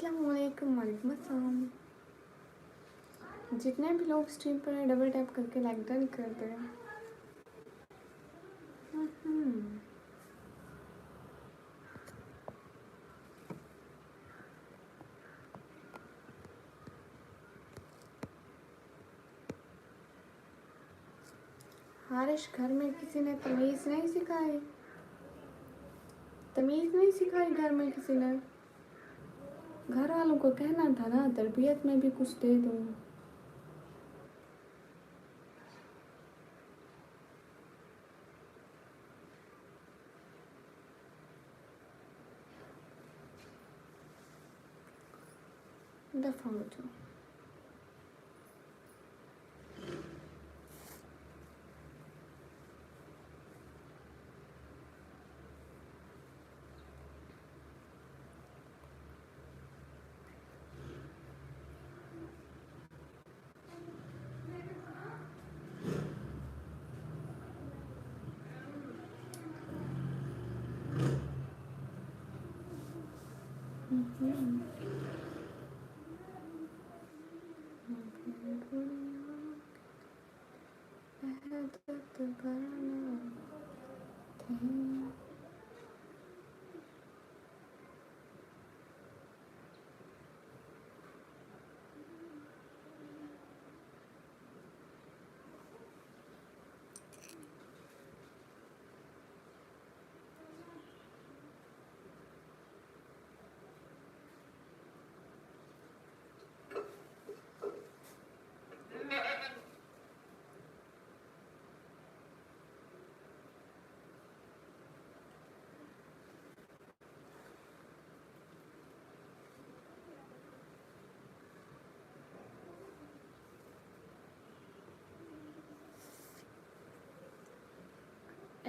अस्सलामुअलैकुम वालेकुम अस्सलाम। जितने भी लोग स्ट्रीम पर हैं डबल टैप करके लाइक डन कर दें। हारिश, घर में किसी ने तमीज़ नहीं सिखाई? तमीज़ नहीं सिखाई घर में किसी ने? घर वालों को कहना था ना, तरबियत में भी कुछ दे दो। दफ़ा हो जाओ।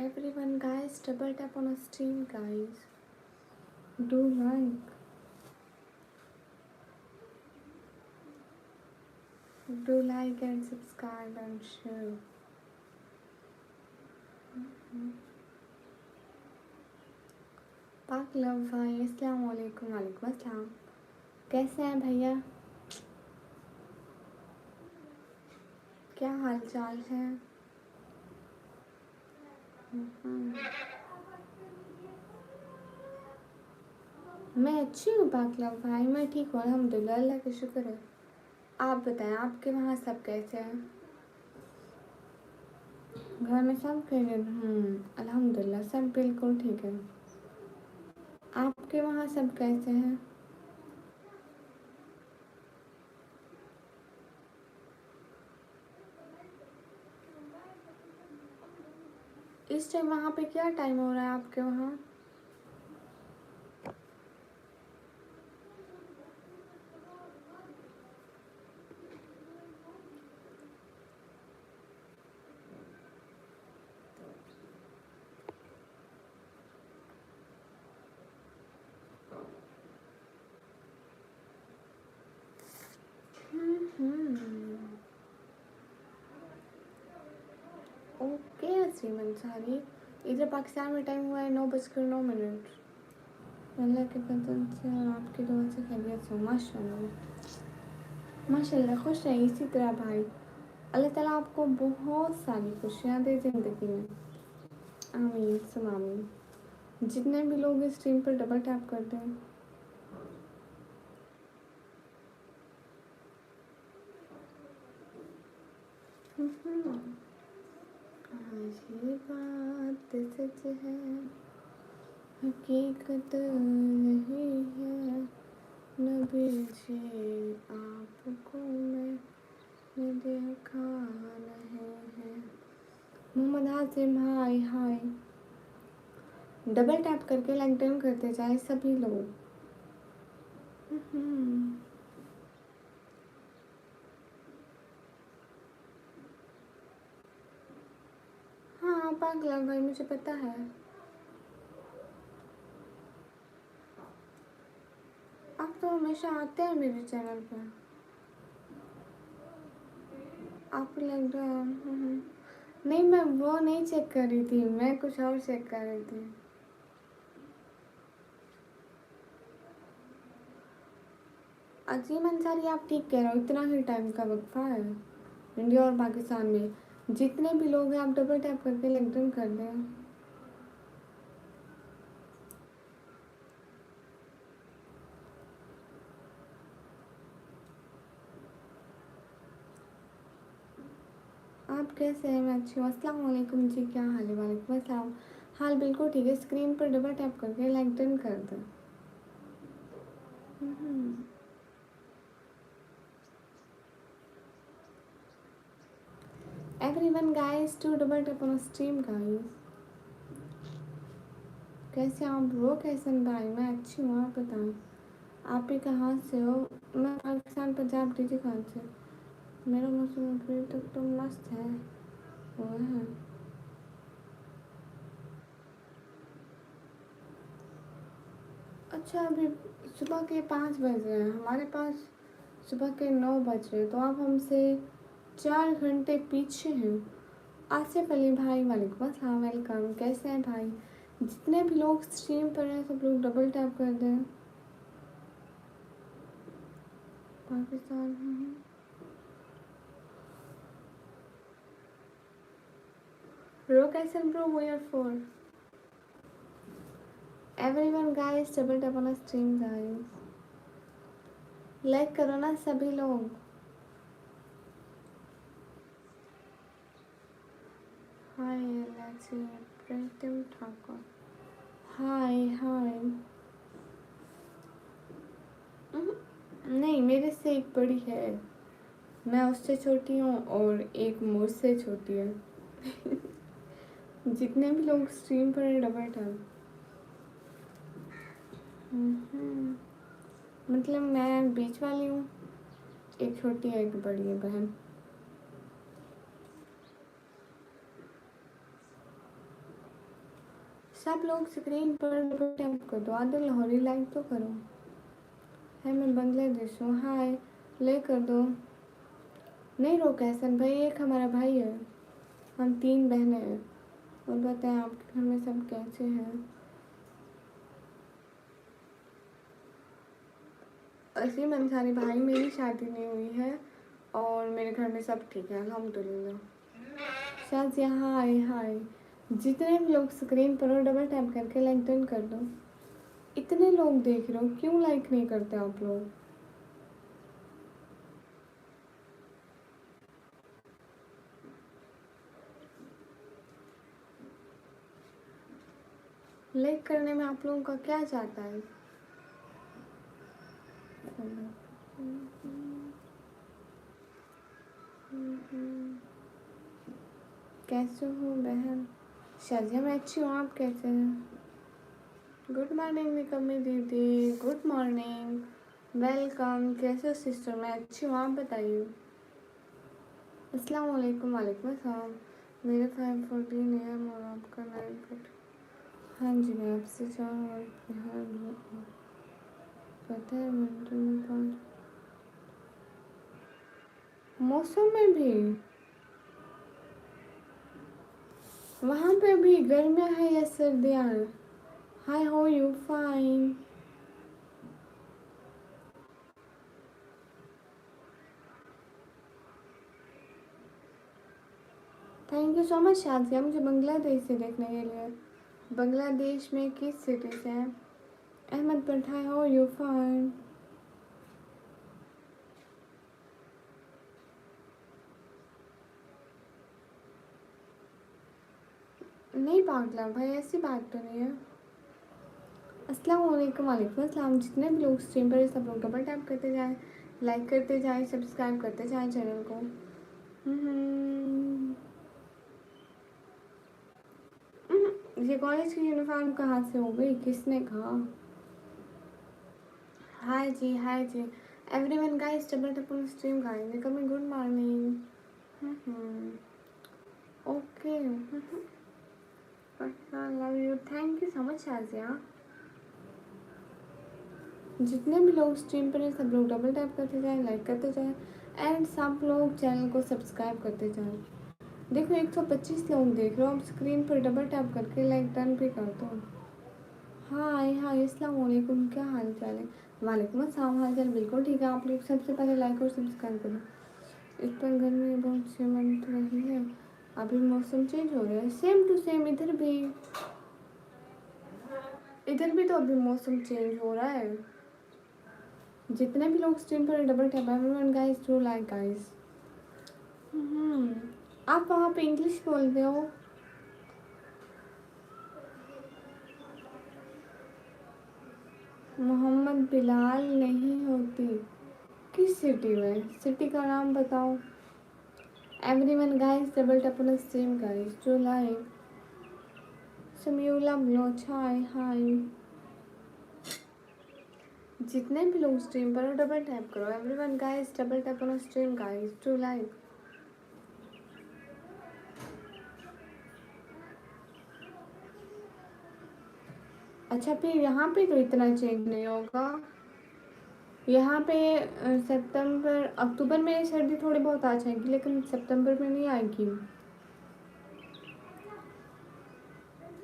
Everyone, guys, double tap on a stream, guys. Do like. Do like and subscribe and share. पाक लव भाई, अस्सलाम वालेकुम। वालेकुम अस्सलाम। कैसे हैं भैया? क्या हाल चाल है? मैं अच्छी हूँ पाक लव भाई, मैं ठीक हूँ अल्हम्दुलिल्लाह, अल्लाह का शुक्र है। आप बताएं, आपके वहाँ सब कैसे हैं? घर में सब खैरियत? अल्हम्दुलिल्लाह सब बिल्कुल ठीक है। आपके वहाँ सब कैसे हैं? इस टाइम वहाँ पे क्या टाइम हो रहा है आपके वहाँ? ओके असीम अंसारी, इधर पाकिस्तान में टाइम हुआ है 9:09। अल्लाह के फजल से और आपकी दुआ से खैरियत से। माशाल्लाह माशाल्लाह, खुश रहिए इसी तरह भाई। अल्लाह ताला आपको बहुत सारी खुशियाँ दे ज़िंदगी में। आमीन सुम आमीन। जितने भी लोग इस स्ट्रीम पर डबल टैप करते हैं, ये बात सच है, हकीकत नहीं है, नबी जी आपको मैं देखा नहीं है। मोहम्मद हासिम हाय हाय। डबल टैप करके लाइक डन करते जाए सभी लोग। हाँ पागला भाई, मुझे पता है। आप तो हमेशा आते हैं मेरे चैनल पर। आप लग रहा नहीं, मैं वो नहीं चेक कर रही थी, मैं कुछ और चेक कर रही थी। अजीम अंसारी, आप ठीक कह रहे हो, इतना ही टाइम का वक्फा है इंडिया और पाकिस्तान में। जितने भी लोग हैं आप डबल टैप करके लिंक्डइन कर दें। आप कैसे हैं? मैं अच्छी हूँ। अस्सलाम वालेकुम जी, क्या हाल है? वालेकुम अस्सलाम। हाल बिल्कुल ठीक है। स्क्रीन पर डबल टैप करके लिंक्डइन कर दें। Everyone guys to double tap on stream guys. कैसे आप ब्रो? कैसन भाई? मैं अच्छी हूँ, आप बताएं। आप भी कहाँ से हो? मैं पाकिस्तान, पंजाब, डीजी खान से। मेरा मौसम अभी तक तो मस्त है। वो है। अच्छा, अभी सुबह के 5 बज रहे हैं, हमारे पास सुबह के 9 बज रहे हैं, तो आप हमसे 4 घंटे पीछे हैं। आसिफ अली भाई, वालेकुम अस्सलाम, वेलकम। कैसे हैं भाई? जितने भी लोग स्ट्रीम पर हैं सब लोग डबल टैप कर दें। पाकिस्तान। ब्रो कैसे bro? We are four. Everyone guys double tap on stream guys. Like करो ना सभी लोग। Hi let's Pritam Thakur. Hi hi. नहीं, मेरे से एक बड़ी है। मैं उससे छोटी हूँ और एक मुझसे छोटी है। जितने भी लोग स्ट्रीम पर डबल टैप। मतलब मैं बीच वाली हूँ, एक छोटी है एक बड़ी है बहन। सब लोग स्क्रीन पर डबल टैप कर दो। आदिल लाहौरी लाइक तो करो। है, मैं बांग्लादेश हूँ। हाय, ले कर दो। नहीं रोक एहसन भाई, एक हमारा भाई है। हम 3 बहनें हैं। और बताएं आपके घर में सब कैसे हैं? असीम अंसारी भाई, मेरी शादी नहीं हुई है और मेरे घर में सब ठीक है अल्हम्दुलिल्लाह। शायद हाय हाय। जितने भी लोग स्क्रीन पर हो डबल टैप करके लाइक डन कर दो। इतने लोग देख रहे हो, क्यों लाइक नहीं करते आप लोग? लाइक करने में आप लोगों का क्या जाता है? कैसे हो बहन? शाजिया, मैं अच्छी हूँ, आप कैसे हैं? गुड मॉर्निंग निकम्मी दीदी, गुड मॉर्निंग, वेलकम। कैसे हो सिस्टर? मैं अच्छी हूँ, आप बताइए। अस्सलाम वालेकुम। वालेकुम अस्सलाम। मेरे 5:14 AM और आपका 9:40। हाँ जी, मैं आपसे 4 और बिहार हूँ। पता है मिनटों में 5। मौसम में भी वहाँ पे भी गर्मियाँ है या सर्दियाँ हैं? हाय, हो you? Fine. Thank you so much Shazia, मुझे बांग्लादेश से देखने के लिए। बांग्लादेश में किस सिटी से हैं? अहमद भट्ट, हाय, हो यू? फाइन। नहीं पागला भाई, ऐसी बात तो नहीं है। अस्सलाम वालेकुम। वालेकुम अस्सलाम। जितने भी लोग स्ट्रीम पर सब लोग डबल टैप करते जाएं, लाइक करते जाएं, सब्सक्राइब करते जाएं चैनल को। ये कॉलेज की यूनिफॉर्म कहाँ से हो गई? किसने कहा? हाय जी, हाय जी। Everyone guys double tap on stream guys, coming good morning. Okay. Love you, thank you so much Shazia. जितने भी लोग स्ट्रीम पर हैं सब लोग डबल टैप करते जाएं, लाइक करते जाएं एंड सब लोग चैनल को सब्सक्राइब करते जाएं। देखो 125 लोग देख रहे हो, अब स्क्रीन पर डबल टैप करके लाइक डन भी कर दो। हाय हाय अस्सलाम वालेकुम, क्या हाल चाल है? वालेकुम अस्सलाम, हाल चाल बिल्कुल ठीक है। आप लोग सबसे पहले लाइक और सब्सक्राइब करो। इस पर गर्मी बहुत से मंथ रही है, अभी मौसम चेंज हो रहा है। सेम टू सेम इधर भी तो अभी मौसम चेंज हो रहा है। जितने भी लोग स्ट्रीम पर double tap everyone guys do like guys. आप वहाँ पे इंग्लिश बोलते हो? मोहम्मद बिलाल नहीं होती। किस सिटी में? सिटी का नाम बताओ। Everyone guys double tap on stream guys do like. Samiullah Baloch hi hi. जितने भी लोग स्ट्रीम पर हो डबल टैप करो। Everyone guys double tap on stream guys do like. अच्छा फिर यहाँ पे तो इतना चेंज नहीं होगा। यहाँ पे सितंबर अक्टूबर में सर्दी थोड़ी बहुत आ जाएगी, लेकिन सितंबर में नहीं आएगी।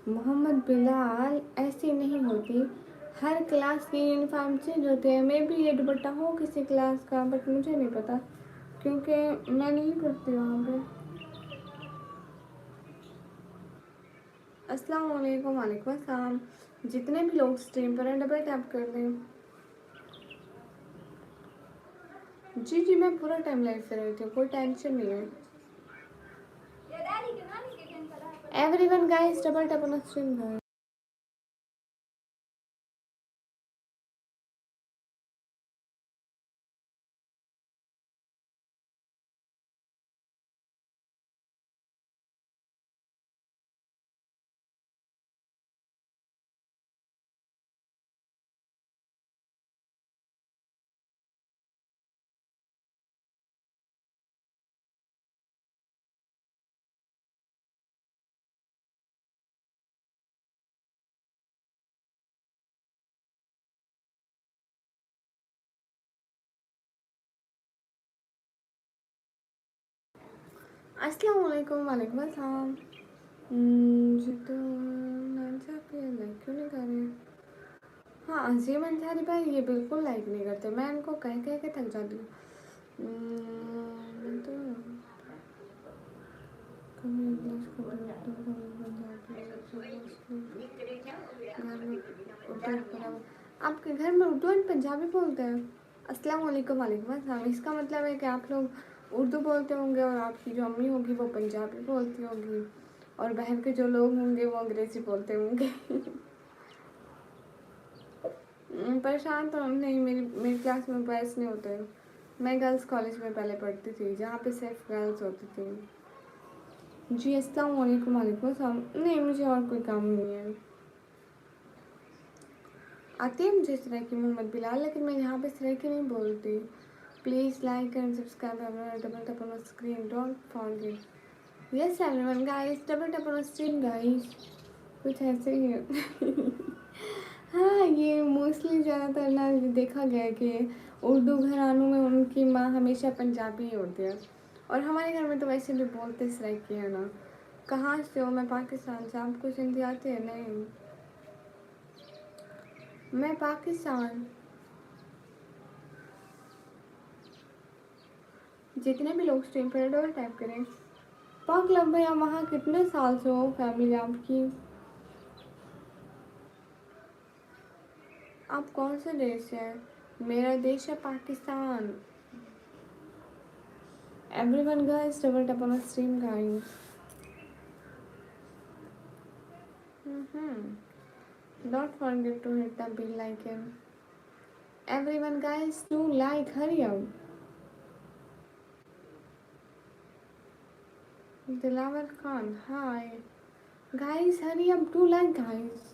मोहम्मद बिलाल ऐसी नहीं होती। हर क्लास की यूनिफॉर्म चेंज होती है। मे भी ये दुपट्टा हो किसी क्लास का, बट मुझे नहीं पता क्योंकि मैं नहीं पढ़ती वहाँ पे। अस्सलाम वालेकुम। वालेकुम अस्सलाम। जितने भी लोग स्ट्रीम पर हैं डबल टैप कर दें। जी जी, मैं पूरा टाइम लाइव पे रहती हूँ, कोई टेंशन नहीं है। Everyone guys double tap on stream guys. अस्सलाम वालेकुम। वालेकुम अस्सलाम। मुझे तो लाइक क्यों नहीं कर रहे? हाँ, अजीम अंसारी भाई ये बिल्कुल लाइक नहीं करते। मैं इनको कह कह के थक जाती हूँ। मैं तो कभी इंग्लिश कभी उर्दू कभी पंजाबी, घर में उर्दू आपके घर में उर्दू एंड पंजाबी बोलते हैं? अस्सलाम वालेकुम। वालेकुम अस्सलाम। इसका मतलब है कि आप लोग उर्दू बोलते होंगे और आपकी जो अम्मी होगी वो पंजाबी बोलती होगी और बहन के जो लोग होंगे वो अंग्रेज़ी बोलते होंगे। परेशान तो नहीं, मेरी क्लास में बॉयज़ नहीं होते। मैं गर्ल्स कॉलेज में पहले पढ़ती थी जहाँ पे सिर्फ गर्ल्स होती थी। जी अस्सलाम वालेकुम। वालेकुम अस्सलाम। नहीं, मुझे और कोई काम नहीं है। आती है मुझे सराइकी मोहम्मद बिलाल, लेकिन मैं यहाँ पे सराइकी नहीं बोलती। Please like and subscribe double tap on screen don't forget. Yes everyone guys double tap on screen guys. कुछ ऐसे ही है। हाँ, ये मोस्टली ज़्यादातर ना देखा गया है कि उर्दू घरानों में उनकी माँ हमेशा पंजाबी ही होती है और हमारे घर में तो वैसे भी बोलते सराइकी है ना। कहाँ से हो? मैं पाकिस्तान से। आपको सिंधी आती है? नहीं, मैं पाकिस्तान। जितने भी लोग स्ट्रीम पर डबल टाइप करें। पाक लब भैया, वहाँ कितने साल से हो फैमिली आपकी? आप कौन से देश से हैं? मेरा देश है Pakistan. Everyone guys double tap on stream guys. Don't forget to hit the bell icon. Everyone guys do like, hurry up. Dilawar Khan, hi. Guys, hurry up, do like guys.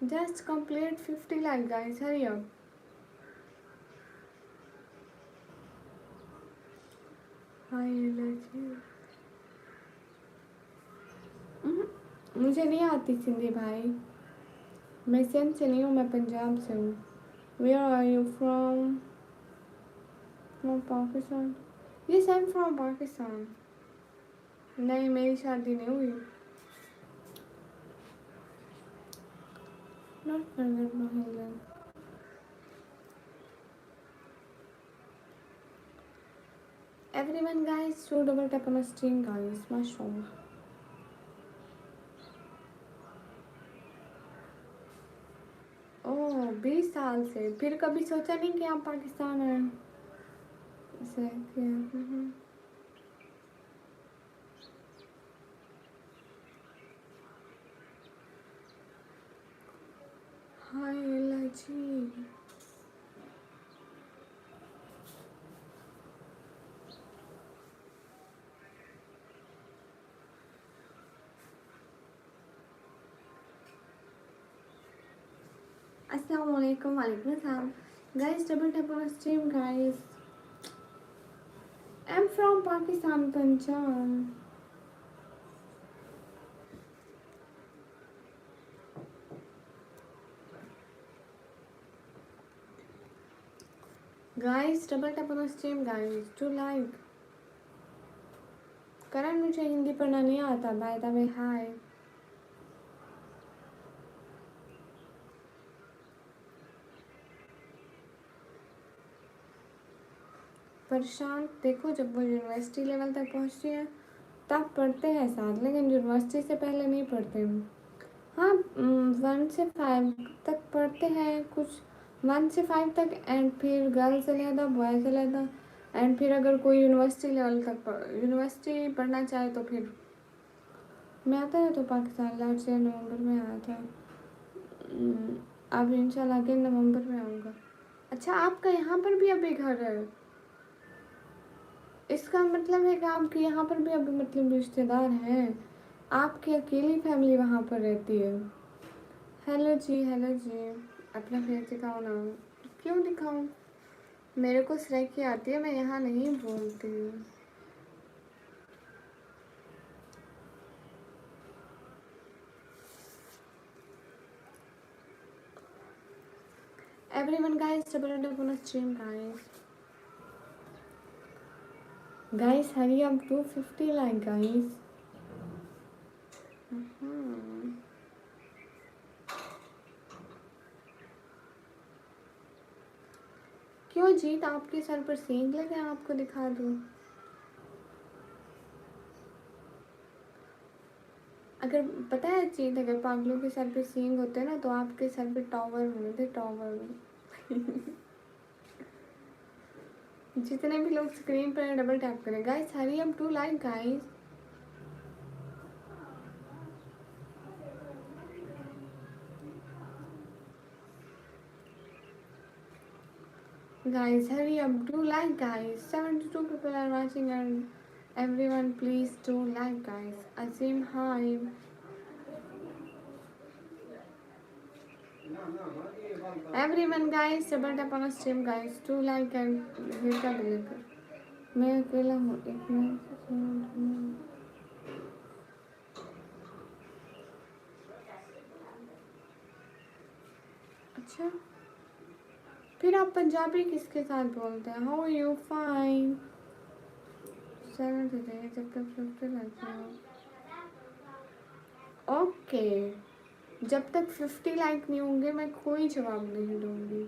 Just complete 50 like guys, hurry up. Hi, allergy. मुझे नहीं आती सिंधी भाई। मैं सिंध से नहीं हूँ, मैं पंजाब से हूँ। Where are you from? From Pakistan? Yes, I'm from Pakistan. नहीं, मेरी शादी नहीं हुई। Not forget Mahilan. Everyone guys, do double tap on the stream guys. Mashallah. ओह 20 साल से फिर कभी सोचा नहीं कि आप पाकिस्तान आए ऐसे कि हाय लाची अस्सलाम वालेकुम वालेकुम अस्सलाम guys double tap on the stream guys I'm from Pakistan Panjab guys double tap on the stream guys to like करण मुझे हिंदी पढ़ना नहीं आता बाय द वे हाय प्रशांत देखो जब वो यूनिवर्सिटी लेवल तक पहुंचती है तब पढ़ते हैं साथ लेकिन यूनिवर्सिटी से पहले नहीं पढ़ते हम हाँ 1 से 5 तक पढ़ते हैं कुछ 1 से 5 तक एंड फिर गर्ल्स अलहदा बॉयज़ अलहदा एंड फिर अगर कोई यूनिवर्सिटी लेवल तक यूनिवर्सिटी पढ़ना चाहे तो फिर मैं आता है तो पाकिस्तान लास्ट ईयर नवंबर में आया था अब इंशाल्लाह अगले नवंबर में आऊँगा अच्छा आपका यहाँ पर भी अभी घर है इसका मतलब है कि आपके यहाँ पर भी अभी मतलब रिश्तेदार हैं आपकी अकेली फैमिली वहाँ पर रहती है हेलो जी अपना फेस दिखाओ ना क्यों दिखाऊं मेरे को सराइकी आती है मैं यहाँ नहीं बोलती हूँ everyone guys double tap on the stream guys hurry up to 50 like guys क्यों जीत आपके सर पर सींग लगे आपको दिखा दूँ अगर पता है जीत अगर पागलों के सर पे सींग होते ना तो आपके सर पे टॉवर होने थे टॉवर जितने भी लोग स्क्रीन पर डबल टैप करें guys hurry up to like guys guys hurry up do like guys 72 people are watching and everyone please do like guys Azim hi everyone guys double tap on the stream guys do like and hit the bell मैं अकेला हूँ एक minute अच्छा फिर आप पंजाबी किसके साथ बोलते हैं हाउ यू फाइन जब तक फिफ्टी लाइक ओके जब तक 50 लाइक नहीं होंगे मैं कोई जवाब नहीं दूंगी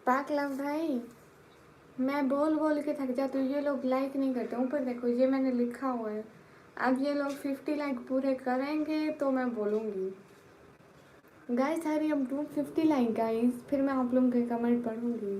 पागल भाई, मैं बोल बोल के थक जाती हूँ। ये लोग लाइक नहीं करते। ऊपर देखो ये मैंने लिखा हुआ है। अब ये लोग 50 लाइक पूरे करेंगे तो मैं बोलूँगी। गाइस हरी अब डू 50 लाइक गाइस, फिर मैं आप लोगों के कमेंट पढ़ूंगी।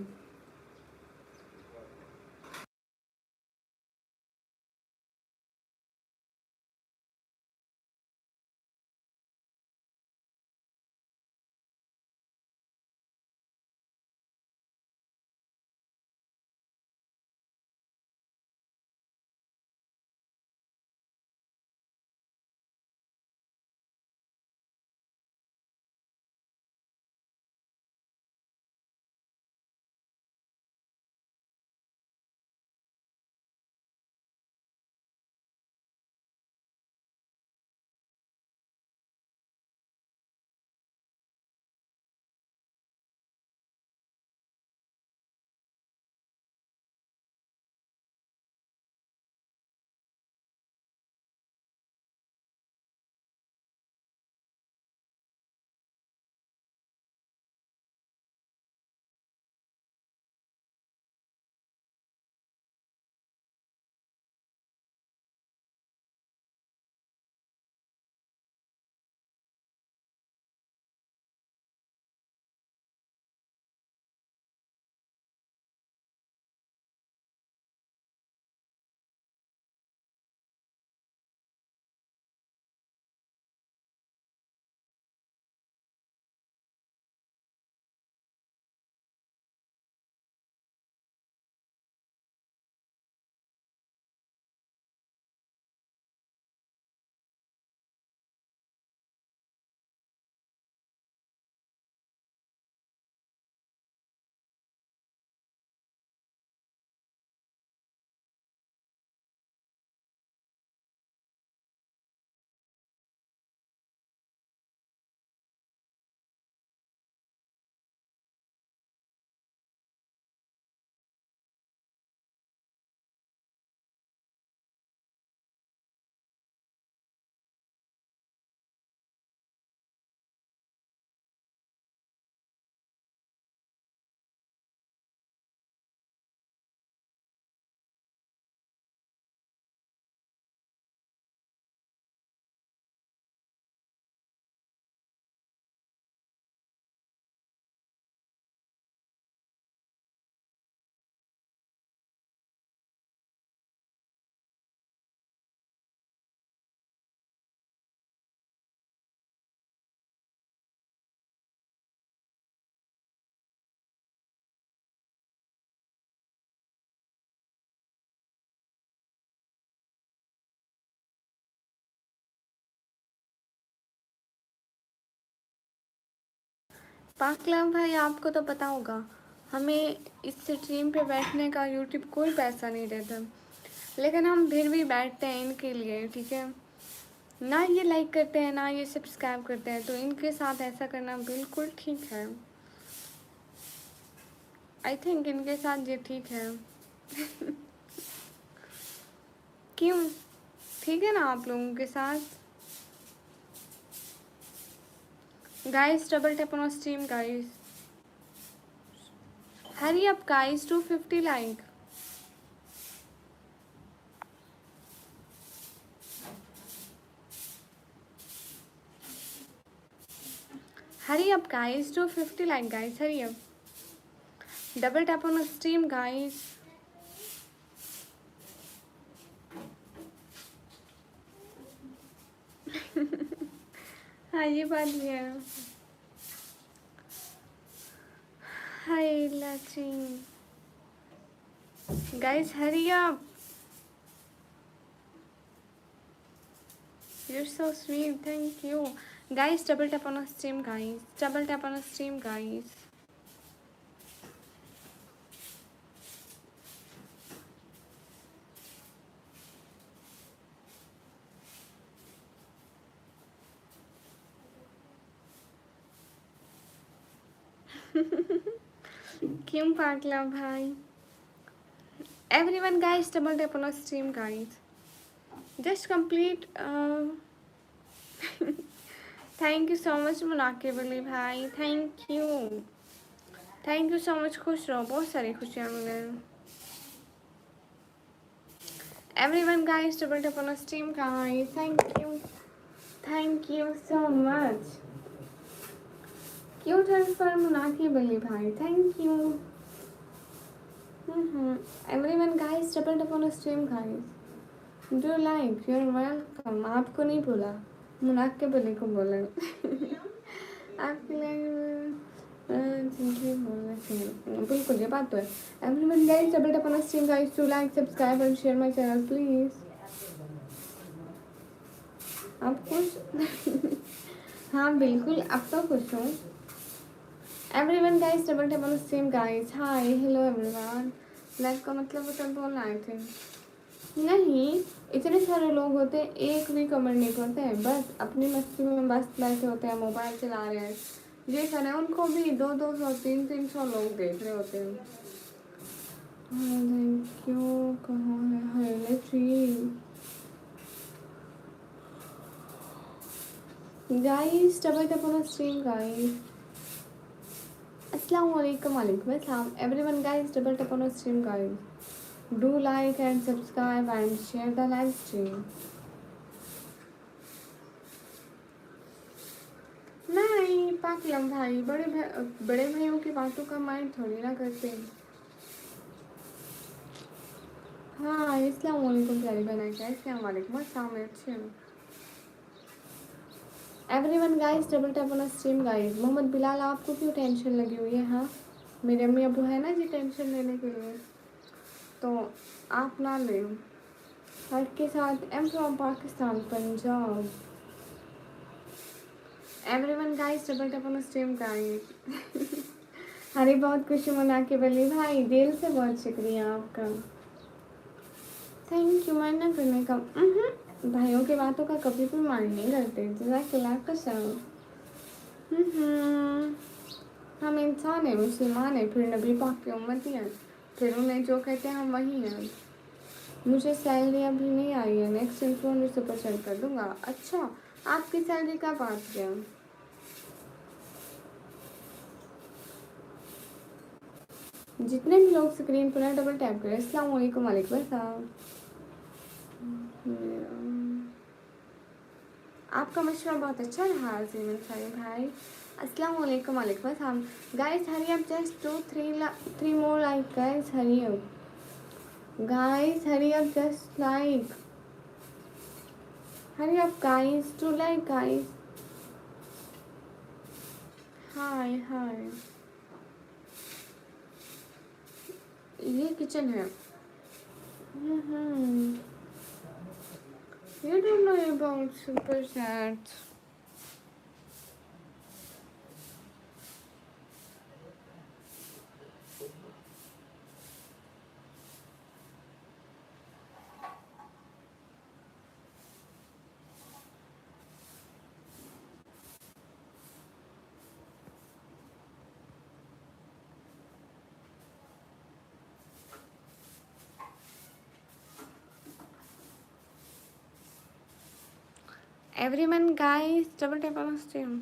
पाकला भाई आपको तो पता होगा, हमें इस स्ट्रीम पे बैठने का यूट्यूब कोई पैसा नहीं देता, लेकिन हम फिर भी बैठते हैं इनके लिए, ठीक है ना। ये लाइक करते हैं ना ये सब्सक्राइब करते हैं, तो इनके साथ ऐसा करना बिल्कुल ठीक है। आई थिंक इनके साथ ये ठीक है। क्यों ठीक है ना आप लोगों के साथ? Guys double tap on stream guys, hurry up guys to 50 like. Hurry up guys, do 50 like guys, hurry up. Double tap on a stream guys. हाँ ये बात भी है। हाय लाची guys, hurry up. You're so sweet, thank you. Guys, double tap on a stream guys. Double tap on a stream guys. क्यों पागला भाई? Everyone guys, double tap on a stream guys. Just complete. Thank you so much Munakib Ali bhai. Thank you. Thank you so much, खुश रहो, बहुत सारी खुशियाँ मिले। Everyone guys, double tap on a stream guys. Thank you so much. Cute and for Munaki Bali bhai. Thank you. Everyone guys, double tap on a stream guys. Do like, you're welcome. आपको नहीं बोला, मुनाक के बली को बोला। आपके लिए जिनकी बोलना चाहिए, बिल्कुल ये बात तो है। Everyone guys, double tap on a stream guys. Do like, subscribe and share my channel please. आप खुश? हाँ बिल्कुल, अब तो खुश हूँ। Everyone guys, double tap on the stream guys. Hi, hello everyone. Live का मतलब वो सब बोलना आए थे। नहीं, इतने सारे लोग होते हैं, एक भी कमेंट नहीं करते हैं, बस अपनी मस्ती में मस्त बैठे होते हैं, मोबाइल चला रहे हैं। ये सारे उनको भी 200 300 लोग देख रहे होते हैं। Thank you. कहाँ है highlight guys? Double tap on stream guys. अस्सलाम वालेकुम। वालेकुम अस्सलाम। Everyone guys, double tap on stream guys. Do like and subscribe and share the live stream. नहीं पाकलम भाई, बड़े भाइयों की बातों का माइंड थोड़ी ना करते। हाँ अस्सलाम वालेकुम प्यारी बहन, कैसे हैं? वालेकुम अस्सलाम, मैं अच्छी हूँ। Everyone guys, double tap on stream guys. Mohammed Bilal, आपको क्यों टेंशन लगी हुई है? हाँ मेरे अम्मी अबू है ना जी टेंशन लेने के लिए, तो आप ना लें। हर के साथ M from Pakistan Punjab. Everyone guys, double tap on stream guys. अरे बहुत खुशी मना के बली भाई, दिल से बहुत शुक्रिया आपका, थैंक यू। माइंड करने का भाइयों की बातों का कभी भी माइंड नहीं करते। जज़ाकल्लाह कसम। हम इंसान हैं, मुसलमान हैं, फिर नबी पाक की उम्मती हैं, फिर उन्हें जो कहते हैं हम वही हैं। मुझे सैलरी अभी नहीं आई है, नेक्स्ट इंफॉर्मेशन सुपर सेंड कर दूंगा। अच्छा, आपकी सैलरी कब आती है? जितने भी लोग स्क्रीन पर डबल टैप करें। अस्सलाम वालेकुम। वालेकुम अस्सलाम। आपका मशवरा बहुत अच्छा रहा अजीम भाई। अस्सलाम वालेकुम। वालेकुम अस्सलाम। Guys hurry up, just 2-3 more like guys, hurry up guys, hurry up, just like, hurry up guys, two like guys. Hi hi, ये किचन है. You don't know about super chat. Everyone guys, double tap on stream.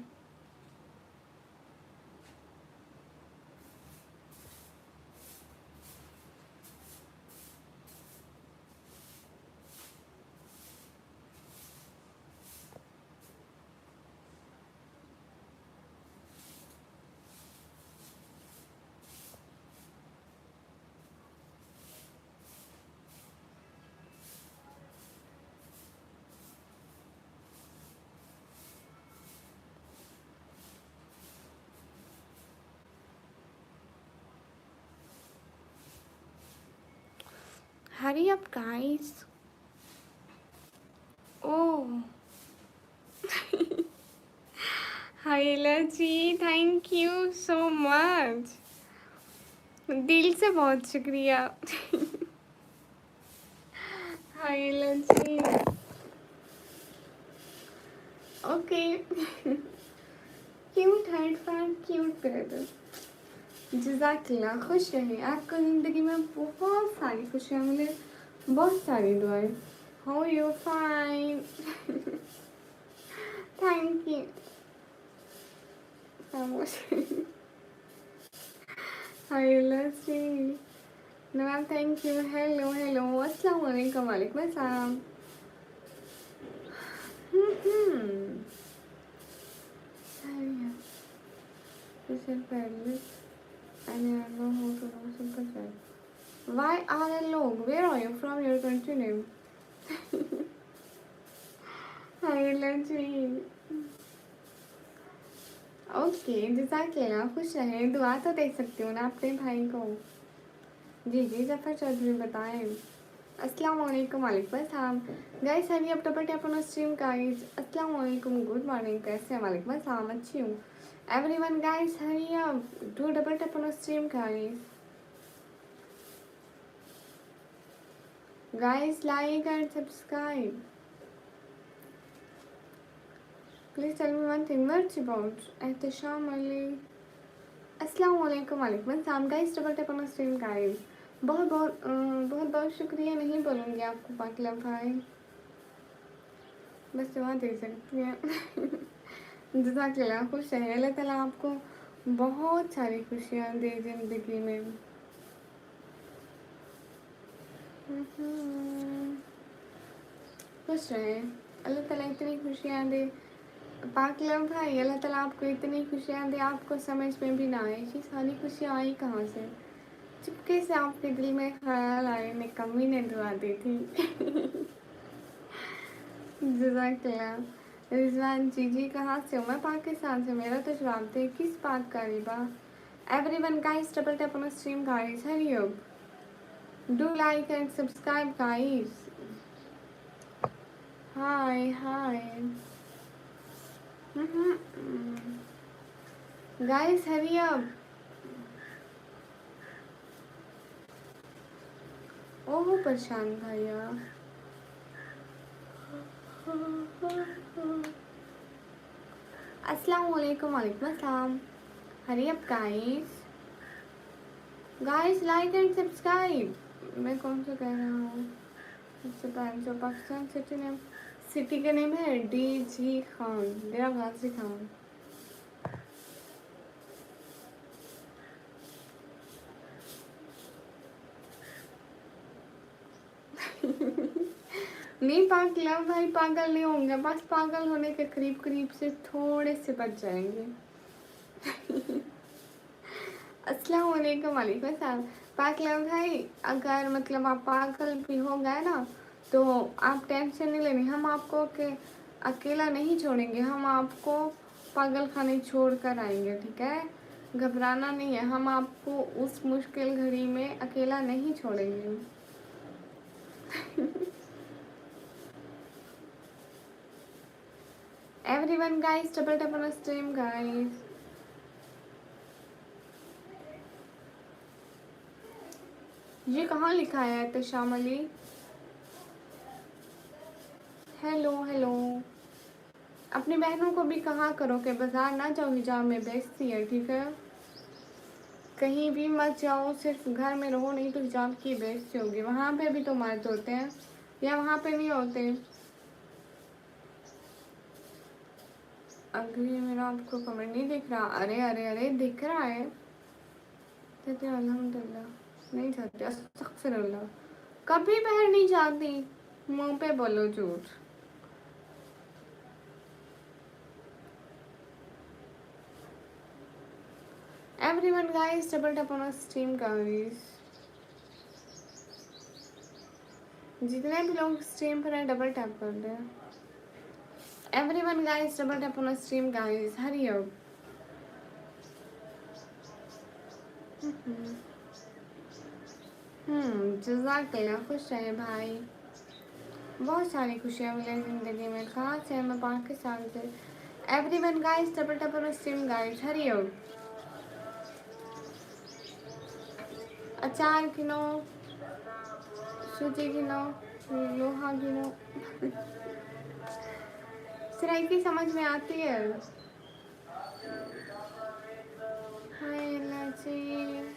Hurry up guys. Oh. Haila ji, thank you so much, दिल से बहुत शुक्रिया. Haila ji, okay. Cute height fan, cute brother. जज़ाकल्लाह, खुश रहिए, आपको ज़िंदगी में बहुत सारी खुशियाँ मिले, बहुत सारी दुआएं. How you? Fine. Thank you. Hi lassi Nawab, thank you. Hello hello, अस्सलाम वालेकुम। वालेकुम अस्सलाम। Why are you long? Where are you from? Your country name? Hi लस्सी। ओके, जज़ाकल्लाह, खुश रहे। दुआ तो दे सकती हूँ ना अपने भाई को। जी जी, जफ़र चौधरी बताएं। अस्सलाम वालेकुम। वालेकुम अस्सलाम। Guys hurry up double tap on stream guys. अस्सलाम वालेकुम, गुड मॉर्निंग, कैसे हैं? वालेकुम अस्सलाम, अच्छी हूँ। Everyone guys hurry up, do double tap on stream guys. Guys like and subscribe. Please tell me one thing, what's about Ehtesham Ali. अस्सलाम वालेकुम। वालेकुम अस्सलाम। Guys double tap on stream guys. बहुत बहुत शुक्रिया नहीं बोलूँगी आपको पाकिला भाई, बस दुआ दे सकती हैं। जज़ाकल्लाह, खुश रहे। अल्लाह ताला आपको बहुत सारी खुशियाँ दे ज़िंदगी में। खुश रहे, अल्लाह ताला इतनी खुशियाँ दे। पाकिला भाई, अल्लाह ताला आपको इतनी खुशियाँ दे, आपको समझ में भी ना आए कि सारी खुशियाँ आई कहाँ से। चुपके से आपके दिल में ख्याल आए, ने कमी ने दुआ दी थी। जज़ाकल्लाह। रिजवान जी कहाँ से हो? मैं पाकिस्तान से। मेरा तो जवाब दे, किस बात का रिबा। Everyone guys double tap on stream guys, hurry up, do like and subscribe guys. Hi hi guys hurry up. Oh परेशान भैया। अस्सलाम वालेकुम। वालेकुम अस्सलाम। Hurry up guys. Guys like and subscribe. मैं कौन सा कह रहा हूँ? जो पाकिस्तान सिटी नेम, सिटी का नेम है DG खान, डेरा गाजी खान। नहीं पागल भाई, पागल नहीं होंगे, बस पागल होने के करीब करीब से थोड़े से बच जाएंगे। अस्सलाम वालेकुम। वालेकुम अस्सलाम। पागल भाई, अगर मतलब आप पागल भी हो गए ना, तो आप टेंशन नहीं लेनी, हम आपको के अकेला नहीं छोड़ेंगे, हम आपको पागल खाने छोड़ कर आएंगे, ठीक है? घबराना नहीं है, हम आपको उस मुश्किल घड़ी में अकेला नहीं छोड़ेंगे। Everyone guys, double tap on the stream guys. ये कहाँ लिखा है एहतशाम अली? Hello hello. अपनी बहनों को भी कहा करो कि बाजार ना जाओ, हिजाब में बेचती है, ठीक है? कहीं भी मत जाओ, सिर्फ घर में रहो, नहीं तो हिजाब की बेचती होगी। वहाँ पे भी तो मर्द होते हैं या वहाँ पे नहीं होते? अगली मेरा आपको कमेंट नहीं दिख रहा? अरे अरे अरे दिख रहा है। कहते अल्हम्दुलिल्लाह नहीं जाती, अस्तगफिरुल्लाह, कभी बाहर नहीं जाती, मुँह पे बोलो झूठ। Everyone guys, double tap on our stream guys. जितने भी लोग स्ट्रीम पर हैं डबल टैप कर दे। Everyone guys, double tap on our stream guys. Hurry up. जज़ाकल्लाह, खुश रहे भाई। बहुत सारी खुशियाँ मिले ज़िंदगी में। कहाँ से? मैं पाकिस्तान से। Everyone guys, double tap on our stream guys. Hurry up. अचार गिनो, सूजी गिनो, लोहा गिनो। सराइकी समझ में आती है? हाय अल्लाह जी।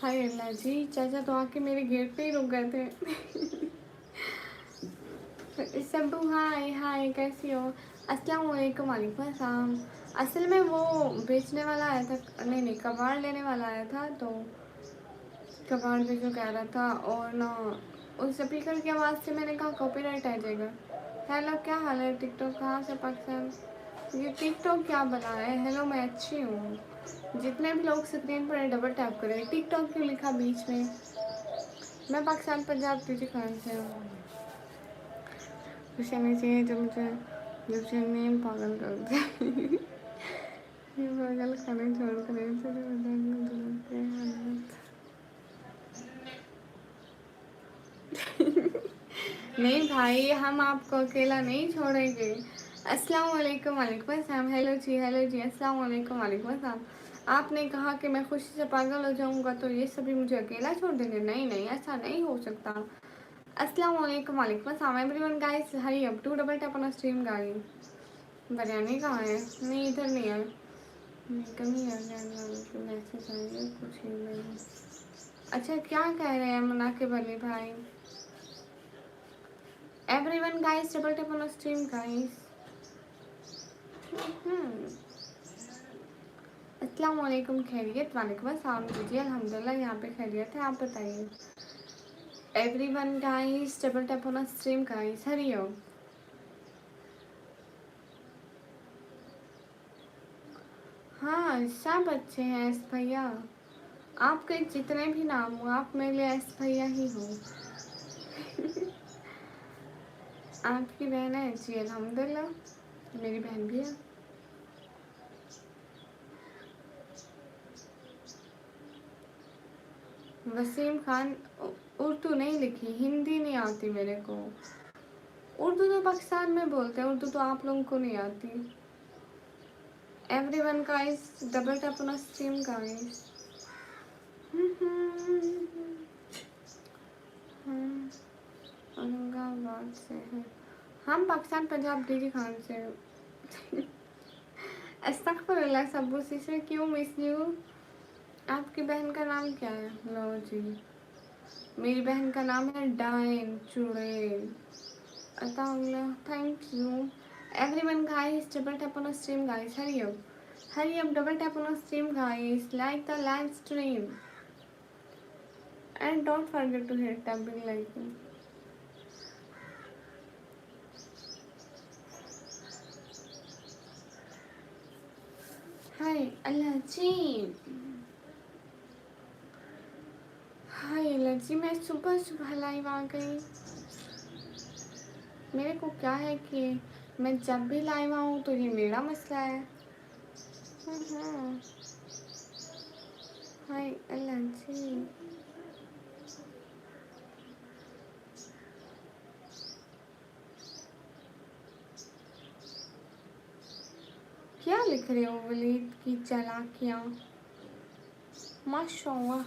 हाय अल्लाह जी, चाचा तो आके मेरे गेट पे ही रुक गए थे। सब्बू हाय हाय, कैसी हो? अस्सलाम वालेकुम। वालेकुम अस्सलाम। असल में वो बेचने वाला आया था, नहीं कबाड़ लेने वाला आया था, तो कबाड़ भी जो कह रहा था, और ना उस स्पीकर की आवाज़ से मैंने कहा कॉपीराइट आ जाएगा। हेलो, क्या हाल है? टिकटॉक कहाँ से? पाकिस्तान। ये टिकटॉक क्या बना है? हेलो, मैं अच्छी हूँ। जितने भी लोग स्क्रीन पर डबल टैप करें। टिकटॉक क्यों लिखा बीच में? मैं पाकिस्तान पंजाब टीजी खान से हूँ। खुशी नहीं चाहिए जब से नेम पागल कर दे। ये पागल खाने छोड़ कर नहीं भाई, हम आपको अकेला नहीं छोड़ेंगे। अस्सलाम वालेकुम। वालेकुम अस्सलाम। हेलो जी अस्सलाम वालेकुम। वालेकुम अस्सलाम। आपने कहा कि मैं खुशी से पागल हो जाऊंगा तो ये सभी मुझे अकेला छोड़ देंगे? नहीं नहीं, ऐसा नहीं हो सकता। अस्सलाम वालेकुम। वालेकुम अस्सलाम everyone guys, hurry up to double tap on stream guys. Biryani कहाँ है? नहीं, इधर नहीं है। कमी है मैसेज आएंगे कुछ ही नहीं। अच्छा, क्या कह रहे हैं मुनाकिब अली भाई? Everyone guys, double tap on stream guys. अस्सलाम वालेकुम। खैरियत? वालेकुम अस्सलाम जी, अल्हम्दुलिल्लाह यहाँ पे खैरियत है। आप बताइए। Everyone guys, double tap on stream guys, hurry हो। हाँ, सब अच्छे हैं एस भैया। आपके जितने भी नाम हो, आप मेरे लिए एस भैया ही हो। आपकी बहन है? जी अल्हम्दुलिल्लाह, मेरी बहन भी है। वसीम खान, उर्दू नहीं लिखी, हिंदी नहीं आती मेरे को। उर्दू तो पाकिस्तान में बोलते हैं, उर्दू तो आप लोगों को नहीं आती। Everyone guys, double tap on stream guys. Aurangabad से है। हम पाकिस्तान पंजाब डीजी खान से हैं। अस्तगफुरुल्लाह सब्बू से, क्यों मिस यू? आपकी बहन का नाम क्या है? लो जी, मेरी बहन का नाम है डाइन चुड़ैल। Ataullah, thank you. Everyone guys, double tap on stream guys, hurry up double tap on stream guys, like the live stream and don't forget to hit the bell icon. हाय अल्लाह जी, हाय अल्लाह जी, मैं सुबह सुबह लाइव आ गई। मेरे को क्या है कि मैं जब भी लाइव आऊँ तो ये मेरा मसला है। हाय अल्लाह जी, क्या लिख रहे हो? वलीद की चालाकियाँ, माशाल्लाह।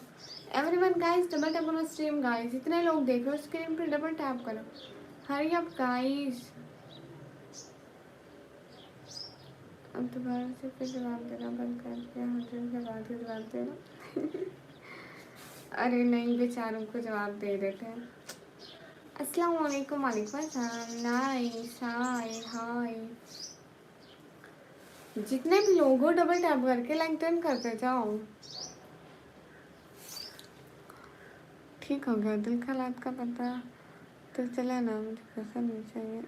Everyone guys, double tap on stream guys. इतने लोग देख रहे हो, स्क्रीन पे डबल टैप करो। हरी अप गाइस। अब दोबारा से फिर जवाब देना बंद कर दिया, 100 के बाद ही जवाब देना। अरे नहीं, बेचारों को जवाब दे देते हैं। अस्सलाम वालेकुम। वालेकुम अस्सलाम। नाइस, हाय हाय। जितने भी लोग हो, डबल टैप करके लाइक डन करते जाओ। ठीक हो गया, दिल का हालात का पता तो चला ना, मुझे कैसा नहीं चाहिए।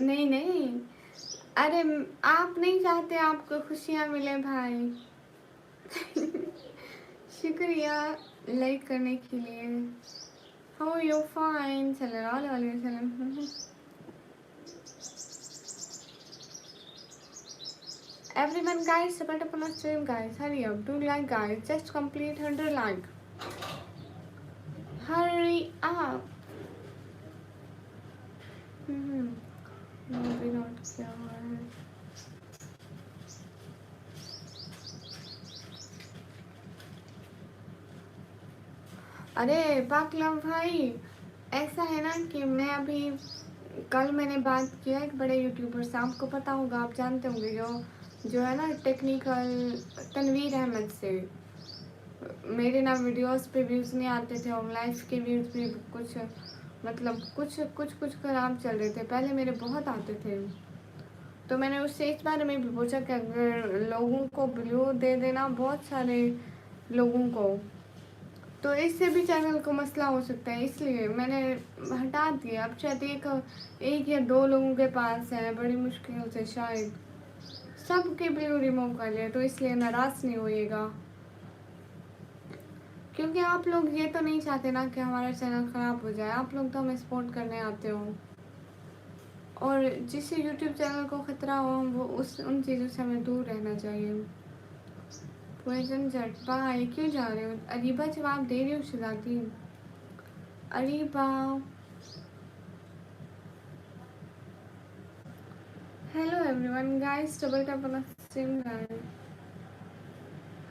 नहीं नहीं, अरे आप नहीं चाहते आपको खुशियाँ मिले भाई। शुक्रिया लाइक करने के लिए। How you? फाइन, सल्लल्लाहु अलैहि वसल्लम। Everyone guys, support up on our stream guys. Hurry up, do like guys. Just complete 100 like. Hurry up. अभी नोट किया हुआ है। अरे पाकलम भाई, ऐसा है ना कि मैं अभी कल मैंने बात किया एक बड़े यूट्यूबर से, आपको पता होगा, आप जानते होंगे, जो है ना टेक्निकल, तनवीर अहमद से। मेरे ना वीडियोस पे व्यूज़ नहीं आते थे और लाइफ के व्यूज़ भी कुछ मतलब कुछ खराब चल रहे थे। पहले मेरे बहुत आते थे, तो मैंने उससे इस बारे में भी पूछा कि अगर लोगों को व्यू दे देना, बहुत सारे लोगों को, तो इससे भी चैनल को मसला हो सकता है, इसलिए मैंने हटा दिया। अब शायद एक या दो लोगों के पास है, बड़ी मुश्किल से शायद सबके व्यू रिमूव कर लिया, तो इसलिए नाराज़ नहीं होइएगा, क्योंकि आप लोग ये तो नहीं चाहते ना कि हमारा चैनल ख़राब हो जाए। आप लोग तो हमें सपोर्ट करने आते हो, और जिससे यूट्यूब चैनल को ख़तरा हो वो उन चीज़ों से हमें दूर रहना चाहिए। पोइजन जट बाय, क्यों जा रहे हो? अरीबा जवाब दे रही हो शहजादी। Areeba, hello everyone guys, double tap on the stream guys,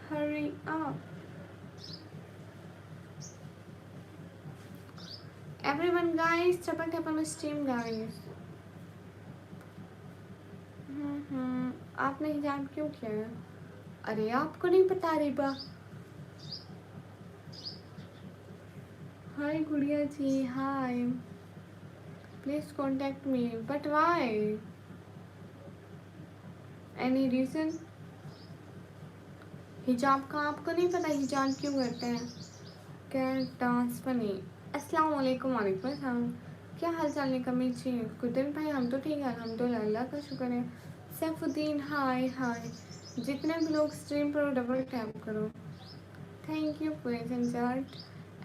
hurry up everyone guys, double tap on the stream guys. आपने हिजाब क्यों किया है? अरे आपको नहीं पता Areeba? Hi Gudiya ji, hi, please contact me, but why? Any reason? हिजाब का आपको नहीं पता हिजाब क्यों करते हैं? क्या डांस बनी? अस्सलाम वालेकुम। वालेकुम अस्सलाम। क्या हाल चाल है कमीर जी? कुदन भाई, हम तो ठीक है अल्हम्दुलिल्लाह, अल्लाह का शुक्र है। सैफुद्दीन हाय हाय। जितने भी लोग स्ट्रीम पर डबल टैप करो। Thank you present chart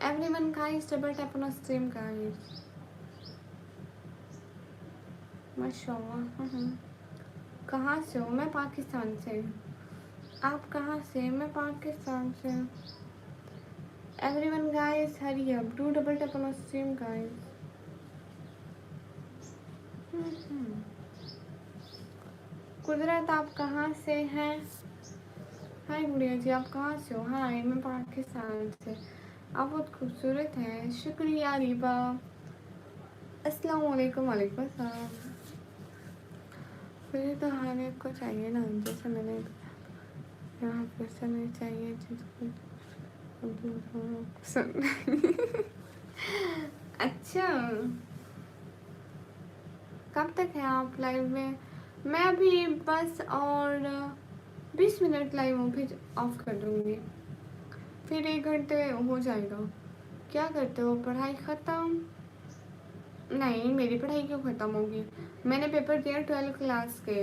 everyone guys, double tap on stream guys, माशाल्लाह। कहाँ से हो? मैं पाकिस्तान से। आप कहाँ से? मैं पाकिस्तान से। Everyone guys hurry up, do double tap on stream guys. कुदरत, आप कहाँ से हैं? हाय गुड़िया जी, आप कहाँ से हो? हाय, मैं पाकिस्तान से। आप बहुत खूबसूरत हैं, शुक्रिया रीबा। अस्सलाम वालेकुम। वालेकुम अस्सलाम। मुझे तो हर एक को चाहिए ना, जैसे मैंने यहाँ पैसा नहीं चाहिए जिसको अच्छा, कब तक है आप लाइव में? मैं अभी बस और 20 मिनट लाइव हूँ, फिर ऑफ कर दूँगी, फिर 1 घंटे हो जाएगा। क्या करते हो? पढ़ाई ख़त्म? नहीं, मेरी पढ़ाई क्यों ख़त्म होगी? मैंने पेपर दिया 12th क्लास के,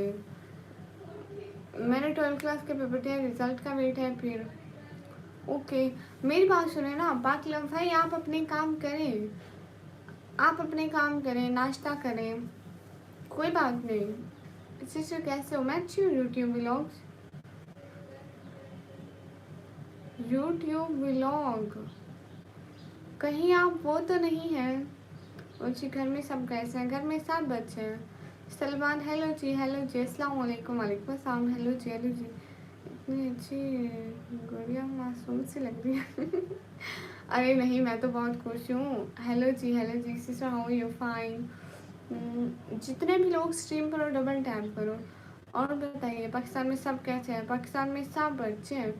मैंने 12th क्लास के पेपर दिया, रिजल्ट का वेट है फिर। ओके, मेरी बात सुने ना, बाकी लोग भाई आप अपने काम करें, आप अपने काम करें, नाश्ता करें, कोई बात नहीं। सिस्टर कैसे हो? मैं अच्छी हूँ। यूट्यूब व्लॉग कहीं आप वो तो नहीं है? जी, घर में सब कैसे हैं? घर में सब अच्छे हैं। सलमान हेलो जी, हेलो जी, अस्सलाम वालेकुम। वालेकुम अस्सलाम, हेलो जी, हेलो जी। इतनी अच्छी गुड़िया मासूम सी लग रही है। अरे नहीं, मैं तो बहुत खुश हूँ। हेलो जी, हेलो जी, सिस्टर हाउ यू? फाइन। जितने भी लोग स्ट्रीम करो, डबल टैप करो। और बताइए, पाकिस्तान में सब कैसे हैं? पाकिस्तान में सब अच्छे हैं।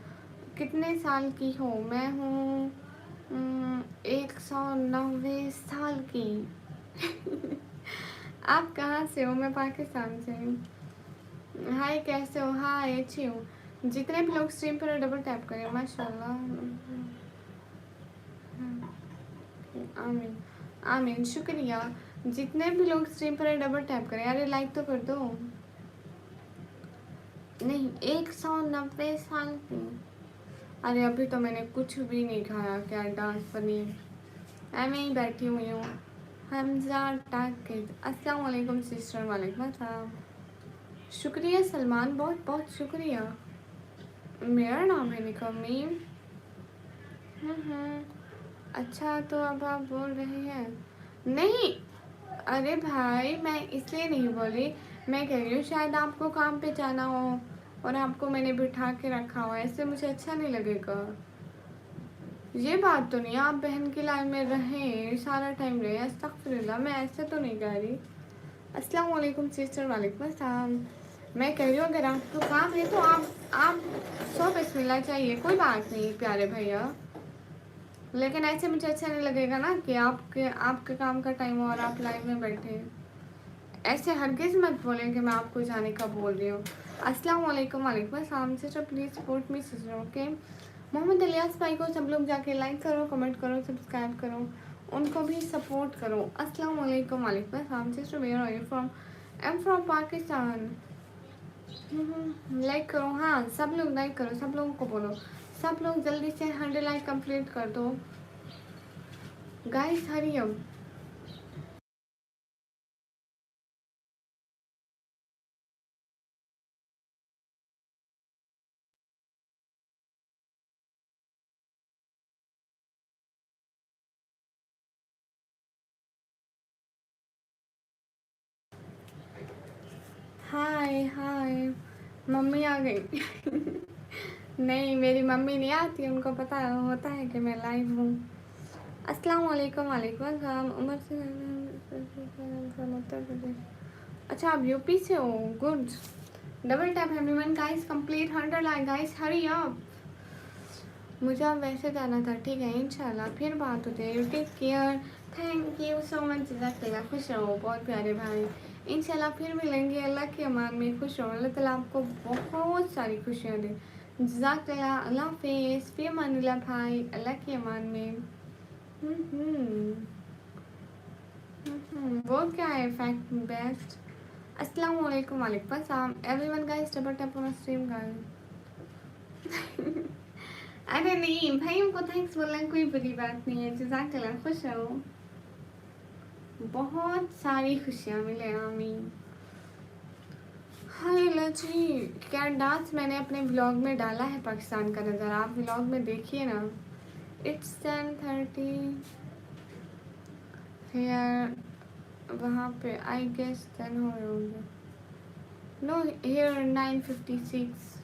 कितने साल की हो? मैं हूँ 190 साल की। आप कहाँ से हो? मैं पाकिस्तान से हूँ। हाय, कैसे हो? हाय, अच्छी हूँ। जितने भी लोग स्ट्रीम पर डबल टैप करें, माशाल्लाह। आमीन आमीन, शुक्रिया। जितने भी लोग स्ट्रीम पर डबल टैप करें, अरे लाइक तो कर दो। नहीं, 190 साल की। अरे अभी तो मैंने कुछ भी नहीं खाया, क्या डांस पनीर। मैं ही बैठी हुई हूँ। हमजा टाकिज, अस्सलाम वालेकुम सिस्टर। वालेकुम अस्सलाम। शुक्रिया सलमान, बहुत बहुत शुक्रिया। मेरा नाम है निकमीम। अच्छा, तो अब आप बोल रहे हैं? नहीं, अरे भाई, मैं इसलिए नहीं बोली, मैं कह रही हूँ शायद आपको काम पे जाना हो और आपको मैंने बिठा के रखा हो, ऐसे मुझे अच्छा नहीं लगेगा। ये बात तो नहीं, आप बहन की लाइन में रहें, सारा टाइम रहे, अस्तगफिरुल्लाह, मैं ऐसे तो नहीं कह रही। अस्सलाम वालेकुम सिस्टर, वालेकुम अस्सलाम। मैं कह रही हूँ अगर आपको काम है तो आप 100 बिस्मिल्लाह चाहिए, कोई बात नहीं प्यारे भैया, लेकिन ऐसे मुझे अच्छा नहीं लगेगा ना कि आपके काम का टाइम हो और आप लाइव में बैठे हैं। ऐसे हरगिज़ मत बोलें कि मैं आपको जाने का बोल रही हूँ। अस्सलाम वालेकुम, वालेकुम अस्सलाम sister, please support me sister, okay. Mohammed Ilyas भाई को सब लोग जाके लाइक करो, कमेंट करो, सब्सक्राइब करो, उनको भी सपोर्ट करो। अस्सलाम वालेकुम, वालेकुम अस्सलाम sister, where are you from? I am from Pakistan. Like करो, हाँ सब लोग लाइक करो, सब लोगों को बोलो, सब लोग जल्दी से 100 लाइक कंप्लीट कर दो गाइस, हरी अप। हाय हाय, मम्मी आ गई। नहीं, मेरी मम्मी नहीं आती, उनको पता होता है कि मैं लाइव हूँ। अस्सलाम वालेकुम, वालेकुम अस्सलाम। उमर से उत्तर प्रदेश। अच्छा, आप यूपी से हो, good. Double tap everyone guys, complete 100 like guys, hurry up. मुझे अब वैसे जाना था, ठीक है, इंशाल्लाह फिर बात होती है। You take care, thank you so much, जज़ाकल्लाह, खुश रहो बहुत प्यारे भाई। इंशाल्लाह फिर मिलेंगे, अल्लाह के अमान में खुश रहो, अल्लाह ताला आपको बहुत सारी खुशियाँ दे। जज़ाकल्लाह, अल्लाह हाफिज़, फ़ी अमानिल्लाह भाई, अल्लाह के अमान में। वो क्या है फैक्ट बेस्ट। अस्सलाम वालेकुम, वालेकुम अस्सलाम everyone guys, double tap on stream guys. अरे नहीं भाई, उनको थैंक्स बोलना कोई बुरी बात नहीं है, जज़ाकल्लाह, खुश रहो, बहुत सारी खुशियाँ मिले, आमीन। हाय लची, क्या डांस मैंने अपने व्लॉग में डाला है पाकिस्तान का नज़र, आप व्लॉग में देखिए ना। इट्स 10:30 हेयर, वहाँ पे आई गेस 10 हो रहे होंगे। No, here 9:56।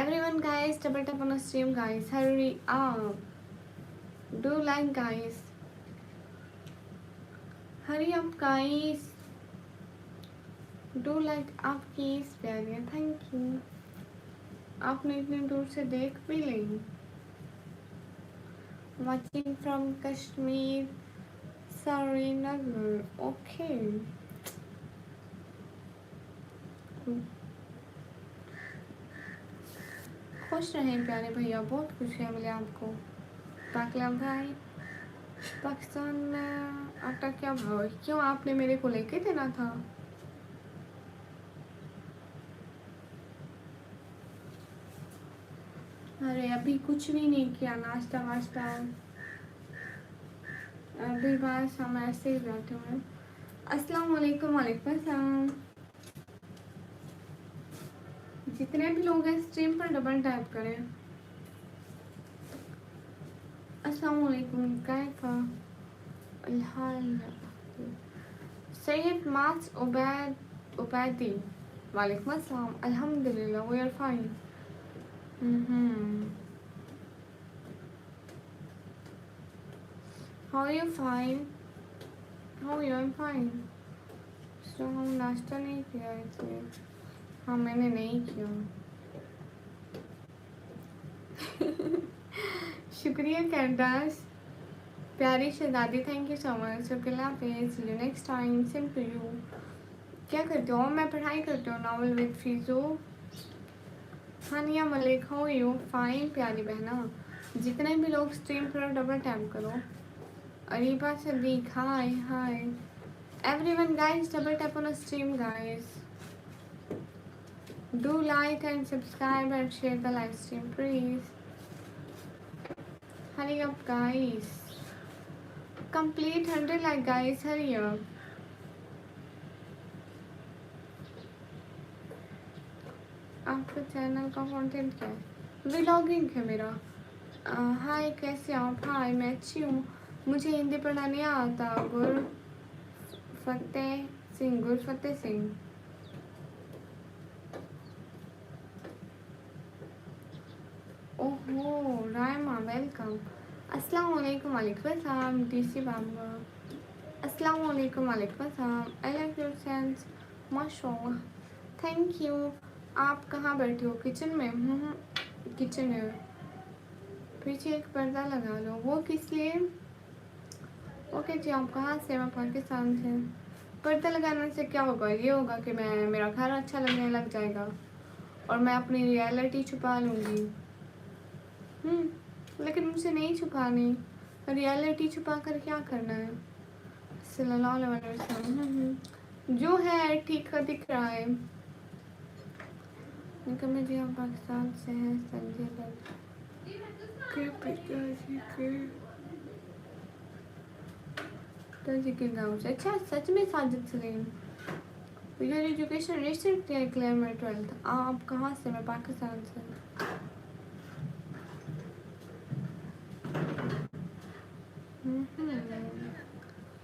Everyone guys, double tap on the stream guys, hurry up, do like guys, hurry up guys, do like up please प्यारे, थैंक यू। आपने इतनी दूर से देख भी ली। Watching from Kashmir, Srinagar, okay. खुश रहें प्यारे भैया, बहुत खुशियाँ मिले आपको। पाकला भाई, पाकिस्तान में आटा क्या भाव है? क्यों, आपने मेरे को लेके देना था। अरे अभी कुछ भी नहीं किया, नाश्ता वाश्ता, अभी बस हम ऐसे ही बैठे हुए हैं। अस्सलाम वालेकुम, वालेकुम अस्सलाम। जितने भी लोग हैं स्ट्रीम पर डबल टैप करें। अस्सलाम वालेकुम, कैफा हाल सैयद मास उबैदी, वालेकुम अस्सलाम, अल्हम्दुलिल्लाह we are fine. How are you? Fine, how are you? I am fine. So हम नाश्ता नहीं किया इसलिए। हाँ मैंने नहीं किया। शुक्रिया कैंडास, प्यारी शहजादी, थैंक यू सो मच, शुक्रिया face you next time, same to you. क्या करते हो? मैं पढ़ाई करती हूँ, नावल विद फीजो। Haniya Malik, how you? Fine प्यारी बहना। जितने भी लोग स्ट्रीम पर डबल टैप करो। Areeba Sadiq, hi hi everyone guys, double tap on stream guys, do like and subscribe and share the live stream please, hurry up guys, complete 100 like guys, hurry up। आपके channel का content क्या है? Vlogging है मेरा। हाय कैसे आप? हाय मैं अच्छी हूँ, मुझे हिंदी पढ़ना नहीं आता। गुरफतेह सिंह, गुरफतेह सिंह। ओहो रायमा, वेलकम। अस्सलाम वालेकुम, वालेकुम अस्सलाम डीसी बाबा। अस्सलाम वालेकुम। वालेकुम अस्सलाम। आई लाइक योर सेंस, माशाल्लाह, थैंक यू। आप कहाँ बैठे हो? किचन में? किचन में पीछे एक पर्दा लगा लो। वो किस लिए? ओके जी, आप कहाँ से? मैं पाकिस्तान से। पर्दा लगाने से क्या होगा? ये होगा कि मेरा घर अच्छा लगने लग जाएगा और मैं अपनी रियलिटी छुपा लूँगी। लेकिन मुझे नहीं छुपानी। रियलिटी छुपा कर क्या करना है? सल्लल्लाहु अलैहि वसल्लम जो है ठीक का दिख रहा है। निकम्मे जी हम पाकिस्तान से हैं। संजय दत्त के पिताजी के गाँव से। अच्छा, सच में Sajid Salim. Your education recently clear my 12th। आप कहाँ से? मैं पाकिस्तान से।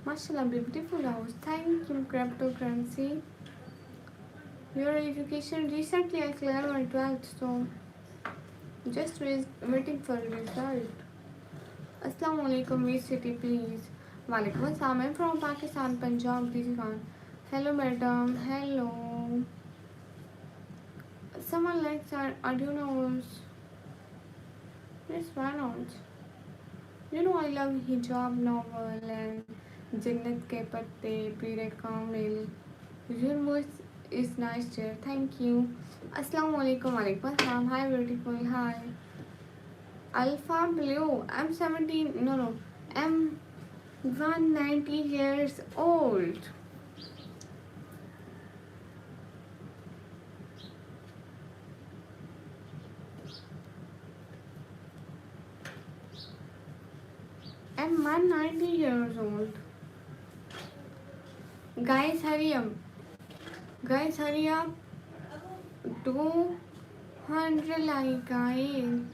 माशाल्लाह, beautiful house, thank you. Crypto currency. Your education recently I cleared my 12th, so just waiting for result. Assalamu alaikum, which city please? Walaikum assalam, I'm from Pakistan, Punjab, Dijan. Hello madam, hello. Someone likes our audio novels. Yes, why not? You know I love hijab novel and Jannat Ke Patte, Pire Kamil. Your voice is nice, dear. Thank you. Assalamu alaikum. Walaikum assalam. Hi, beautiful. Hi. Alpha Blue. I'm 17. No. I'm 190 years old. I'm 190 years old. Guys, hurry up. Guys, hurry up. 200 like, guys.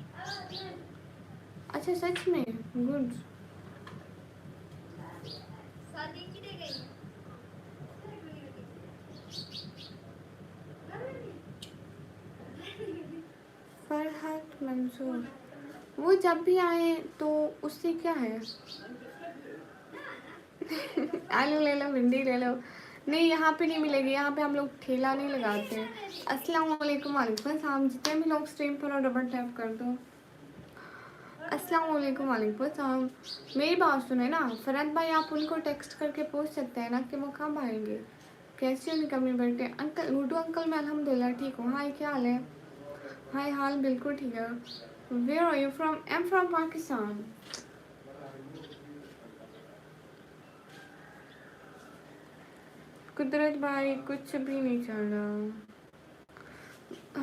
अच्छा, सच में? Good. Farhat Mansoor. वो जब भी आए तो उससे क्या है? आलू ले लो, भिंडी ले लो। नहीं, यहाँ पे नहीं मिलेगी। यहाँ पे हम लोग ठेला नहीं लगाते हैं। अस्सलाम वालेकुम। वालेकुम अस्सलाम। जितने भी लोग स्ट्रीम पर हो, डबल टैप कर दो। अस्सलाम वालेकुम। वालेकुम अस्सलाम। मेरी बात सुने ना फरहत भाई, आप उनको टेक्स्ट करके पूछ सकते हैं ना कि वो कब आएंगे। कैसे हो निकम्मी बेटे? अंकल लूडो अंकल, मैं अल्हम्दुलिल्लाह ठीक हूँ। हाय, क्या हाल है? हाय, हाल बिल्कुल ठीक है। Where are you from? I am from Pakistan. Kudrat भाई, कुछ भी नहीं चल रहा।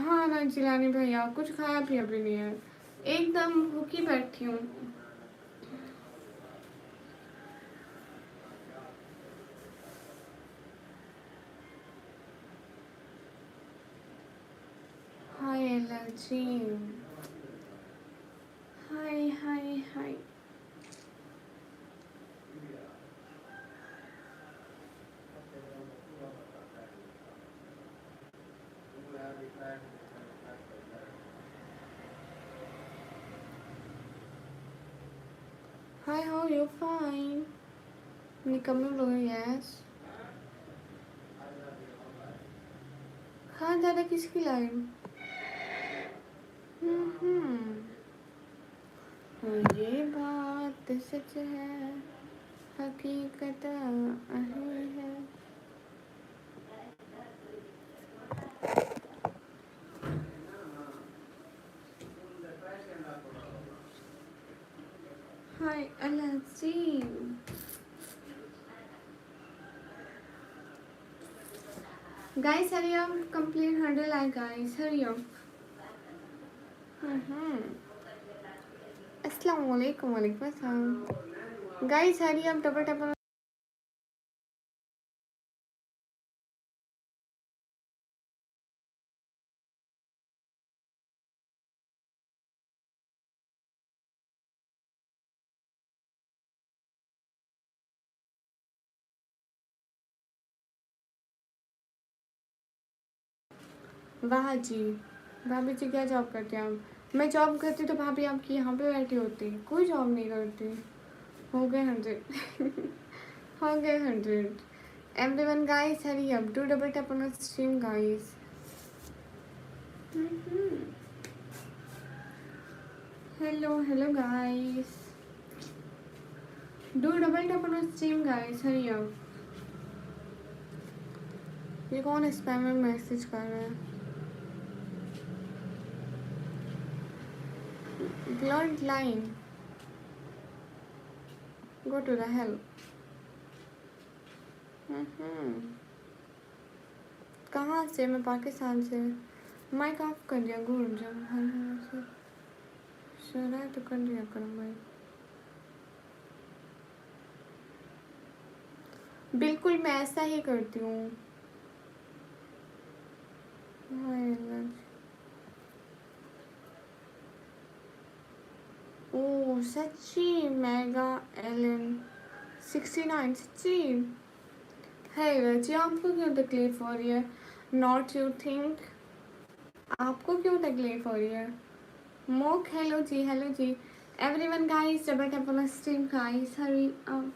हाँ ना जिलानी भैया, कुछ खाया पिया भी नहीं है, एकदम भूखी बैठी हूँ। Hi allergy. Hi hi hi. Hi, how are you? Fine. निकम्मे लोग, यस। खाना ज़्यादा किसकी लाइन? ये बात सच है, हकीकत है। हाय allergy. Guys, hurry up, complete 100 like, guys, hurry up. Assalamu alaikum. Walaikum assalam. Guys, hurry up, double tap on. वाह जी, भाभी जी क्या जॉब करते हैं आप? मैं जॉब करती तो भाभी आपकी यहाँ पे बैठी होती। कोई जॉब नहीं करती। हो गए 100। हो गए 100. Everyone, guys, hurry up. Do double tap on the stream, guys. Hello, guys. Do double tap on the stream, guys. Hurry up. ये कौन स्पैम में मैसेज कर रहा है? Blood line. Go to the hell. कहाँ से? मैं पाकिस्तान से. माइक ऑफ कर दिया. घूम जब हर शराय तो कर दिया करो भाई. बिल्कुल मैं ऐसा ही करती हूँ. ओह सच्ची. मेगा एलन 69 सच्ची. है बच्ची, आपको क्यों तकलीफ हो रही है? Not you think. आपको क्यों तकलीफ हो रही है? मोक हेलो जी. Everyone guys, double tap on the stream guys. Hurry up.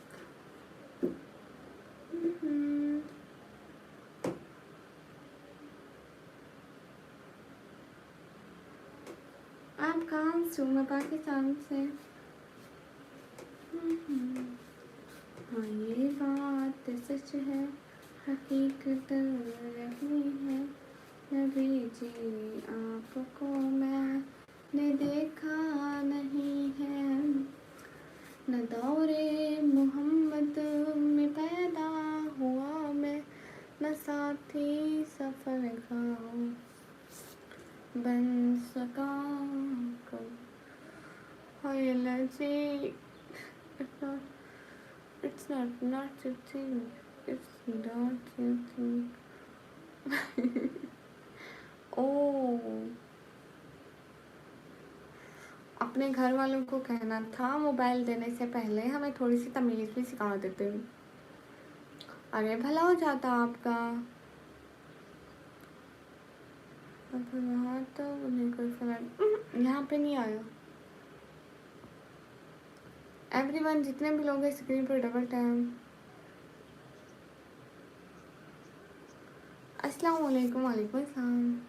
आप कहाँ से हो? मैं पाकिस्तान से. हाँ ये बात सच है, हकीकत यही है. नबी जी आपको मैंने देखा नहीं है. न दौरे मोहम्मद में पैदा हुआ मैं, न साथी सफर का बन सका कब. हाय लजी. It's not you think. It's not you think. ओह, अपने घर वालों को कहना था मोबाइल देने से पहले हमें थोड़ी सी तमीज़ भी सिखा देते. अरे भला हो जाता आपका. अब वहाँ तो नहीं कोई फर्क. यहाँ पे नहीं आया. एवरीवन, जितने भी लोग हैं स्क्रीन पर डबल टैप. अस्सलाम वालेकुम. वालेकुम अस्सलाम.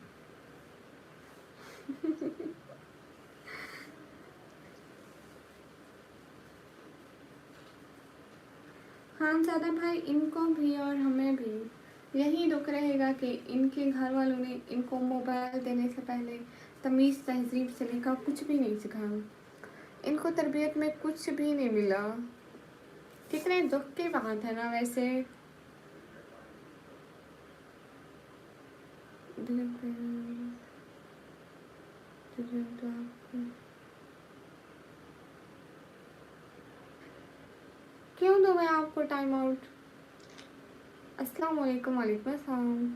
हाँ ज़्यादा भाई, इनको भी और हमें भी यही दुख रहेगा कि इनके घर वालों ने इनको मोबाइल देने से पहले तमीज़ तहजीब से लेकर कुछ भी नहीं सिखाया. इनको तरबियत में कुछ भी नहीं मिला. कितने दुख की बात है ना वैसे. क्यों दूँ मैं आपको टाइम आउट? अस्सलाम वालेकुम. वालेकुम अस्सलाम.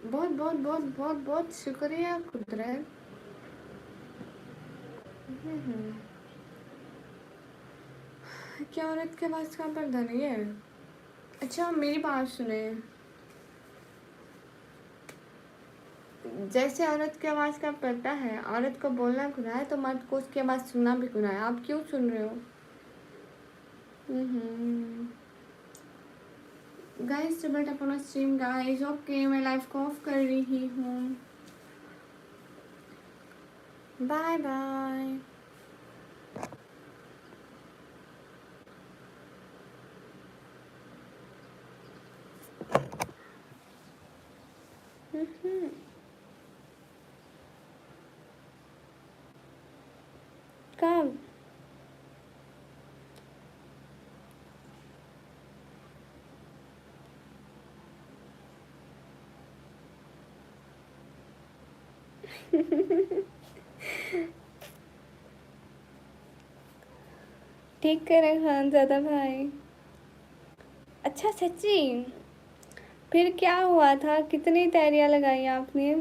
बहुत बहुत बहुत बहुत बहुत शुक्रिया कुदरत. क्या औरत के पास का पर्दा नहीं है? अच्छा मेरी बात सुने. जैसे औरत की आवाज़ का पर्दा है, औरत को बोलना गुनाह है, तो मर्द को उसकी आवाज़ सुनना भी गुनाह है. आप क्यों सुन रहे हो? Guys double tap on stream guys. Okay मैं लाइव को ऑफ कर रही हूँ. Bye bye. कब? ठीक करे खान ज़्यादा भाई. अच्छा सच्ची, फिर क्या हुआ था? कितनी तैयारियां लगाई आपने?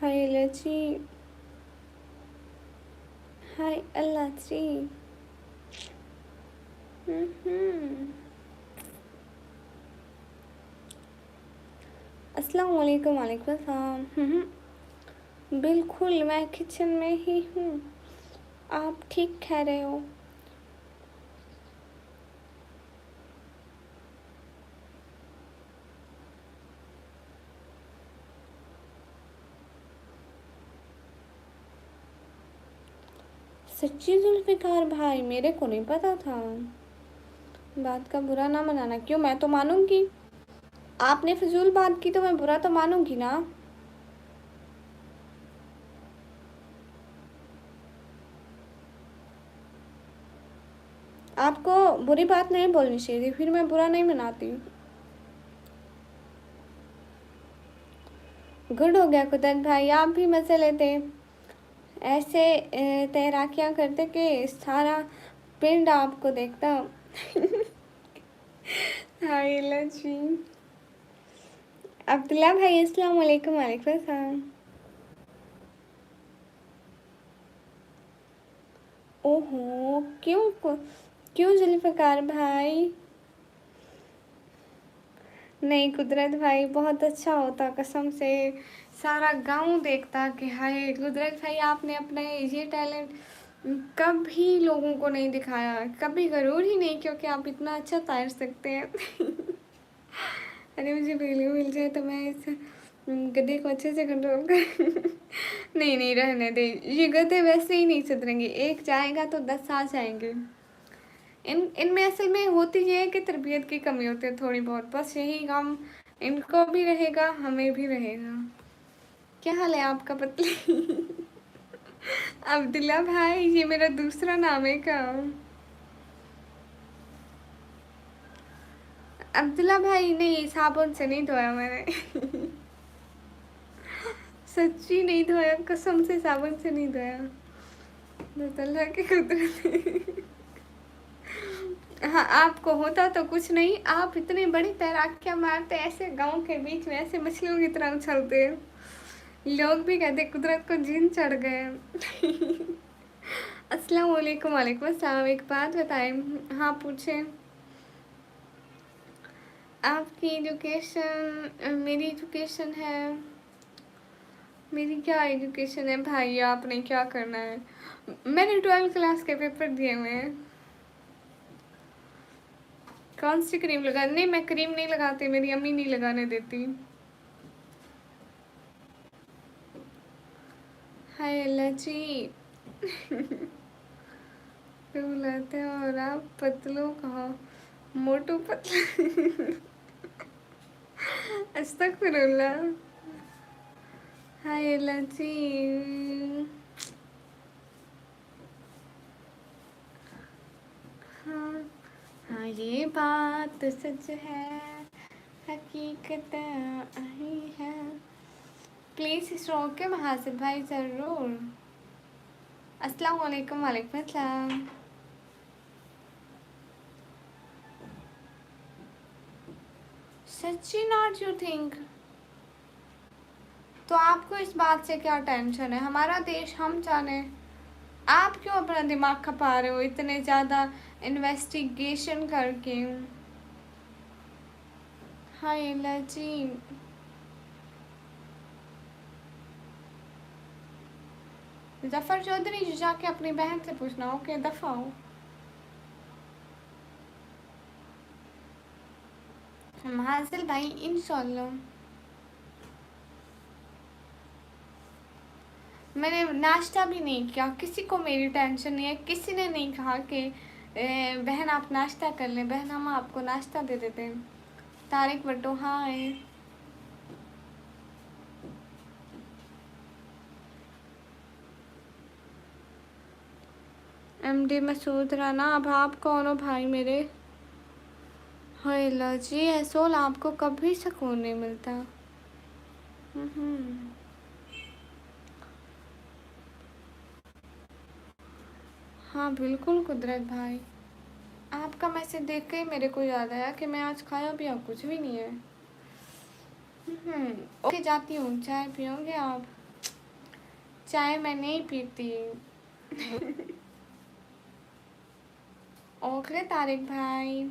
हाय लची. हाय अल्लाह जी. अस्सलाम वालेकुम। वालेकुम सलाम। बिल्कुल मैं किचन में ही हूँ। आप ठीक कह रहे हो। सच्ची जुल्फ़िकार भाई, मेरे को नहीं पता था। बात का बुरा ना मनाना। क्यों, मैं तो मानूंगी। आपने फजूल बात की तो मैं बुरा तो मानूंगी ना। आपको बुरी बात नहीं बोलनी चाहिए थी, फिर मैं बुरा नहीं मनाती। गुड हो गया कुदरत भाई, आप भी मज़े लेते। ऐसे तैराकियाँ करते कि सारा पिंड आपको देखता। हाय लजी। अब्दुल्ला भाई अस्सलाम वालेकुम। वालेकुम सलाम। ओहो, क्यों जुल्फ़िकार भाई। नहीं कुदरत भाई, बहुत अच्छा होता कसम से। सारा गांव देखता कि हाय कुदरत भाई, आपने अपना ये टैलेंट कभी लोगों को नहीं दिखाया, कभी ज़रूर ही नहीं, क्योंकि आप इतना अच्छा तैर सकते हैं। अरे मुझे वीडियो मिल जाए तो मैं इस गधे को अच्छे से कंट्रोल कर। नहीं नहीं, रहने दे। ये गधे वैसे ही नहीं सुधरेंगे, एक जाएगा तो 10 आ जाएंगे। इनमें असल में होती ये है कि तरबियत की कमी होती है थोड़ी बहुत, बस यही काम। इनको भी रहेगा, हमें भी रहेगा। क्या हाल है आपका पतली। अब्दुल्ला भाई, ये मेरा दूसरा नाम है क्या। अब्दुल्ला भाई नहीं, साबुन से नहीं धोया मैंने। सच्ची नहीं धोया, कसम से साबुन से नहीं धोया। बस अल्लाह की कुदरत। हाँ, आपको होता तो कुछ नहीं, आप इतने बड़ी तैराकियां मारते, ऐसे गांव के बीच में ऐसे मछलियों की तरह उछलते। लोग भी कहते कुदरत को जीन चढ़ गए। अस्सलाम वालेकुम। वालेकुम अस्सलाम। एक बात बताएं। हाँ पूछें। आपकी एजुकेशन, मेरी एजुकेशन है। मेरी क्या एजुकेशन है भाई, आपने क्या करना है। मैंने 12th क्लास के पेपर दिए हुए हैं। कौन सी क्रीम लगा, नहीं मैं क्रीम नहीं लगाती, मेरी अम्मी नहीं लगाने देती। हाय अल्लाह जी। बुलाते हो और आप पतलू कहो, मोटू पतलू। अस्तगफिरुल्लाह। हाय अल्लाह जी। हाँ हाँ, ये बात तो सच है, हकीकत आई है। प्लीज़ इस रोक के महासिब भाई ज़रूर। अस्सलाम वालेकुम। वालेकुम अस्सलाम। सच्ची नॉट यू थिंक। तो आपको इस बात से क्या टेंशन है, हमारा देश हम जाने। आप क्यों अपना दिमाग खपा रहे हो इतने ज़्यादा इन्वेस्टिगेशन करके। हाय अल्लाह जी। जफ़र चौधरी जी, जाके अपनी बहन से पूछना। ओके, दफ़ा हो। हासिल भाई इंशाल्लाह। मैंने नाश्ता भी नहीं किया, किसी को मेरी टेंशन नहीं है, किसी ने नहीं कहा कि बहन आप नाश्ता कर लें, बहन हम आपको नाश्ता दे देते हैं। तारिक बट्टो हाँ है। MD मसूद राना, अब आप कौन हो भाई मेरे। हाय अल्लाह जी, ऐसोल आपको कभी सुकून नहीं मिलता। हाँ बिल्कुल कुदरत भाई, आपका मैसेज देख के ही मेरे को याद आया कि मैं आज खाया पिया कुछ भी नहीं है। ओके जाती हूँ, चाय पियोगे आप। चाय मैं नहीं पीती। ओके तारिक भाई,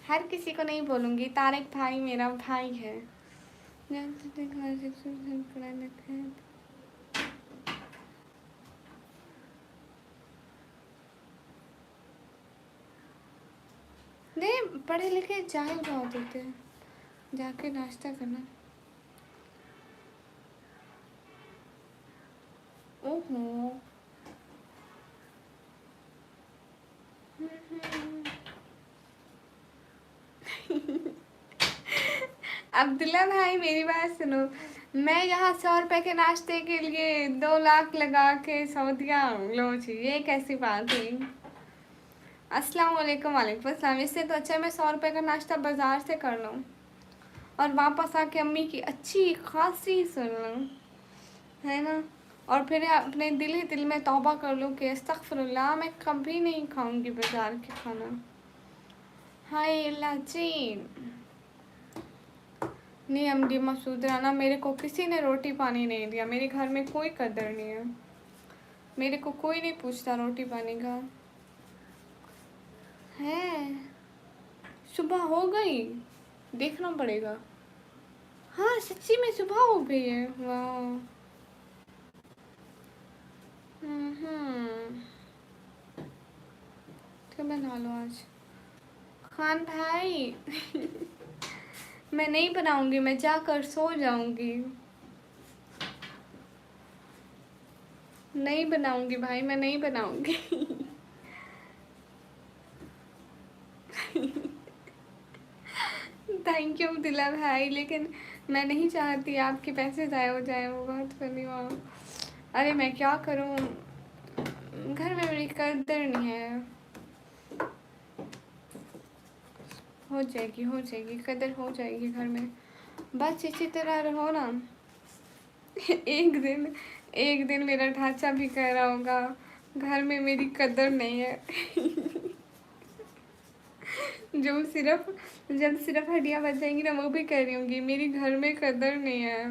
हर किसी को नहीं बोलूँगी, तारिक भाई मेरा भाई है। पढ़ाई लिखाई नहीं, पढ़े लिखे जाहिल बहुत होते हैं, जाके नाश्ता करना। ओहो अब्दुल्ला भाई मेरी बात सुनो, मैं यहाँ 100 रुपए के नाश्ते के लिए 2 लाख लगा के सऊदिया लो जी, ये कैसी बात हुई। अस्सलाम वालेकुम। वालेकुम अस्सलाम। इससे तो अच्छा मैं 100 रुपए का नाश्ता बाजार से कर लूँ और वापस आके अम्मी की अच्छी खासी सुन लूँ, है ना। और फिर अपने दिल ही दिल में तौबा कर लूँ कि अस्तगफिरुल्लाह, मैं कभी नहीं खाऊंगी बाजार के खाना। हाय अल्लाह जी। नहीं अमदी मसूद राना, मेरे को किसी ने रोटी पानी नहीं दिया, मेरे घर में कोई कदर नहीं है, मेरे को कोई नहीं पूछता रोटी पानी का। है सुबह हो गई, देखना पड़ेगा। हाँ सच्ची में सुबह हो गई है, वाह। क्या बना लो आज खान भाई। मैं नहीं बनाऊंगी, मैं जाकर सो जाऊंगी, नहीं बनाऊंगी भाई, मैं नहीं बनाऊंगी। थैंक यू दिला भाई, लेकिन मैं नहीं चाहती आपके पैसे ज़ाया हो जाए, वो बहुत फनी हुआ। अरे मैं क्या करूं, घर में मेरी कदर नहीं है। हो जाएगी हो जाएगी, कदर हो जाएगी घर में, बस इसी तरह रहो ना। एक दिन मेरा ढांचा भी कह रहा होगा घर में मेरी कदर नहीं है। जब सिर्फ हड्डियाँ बच जाएंगी ना, वो भी कह रही होंगी मेरी घर में कदर नहीं है।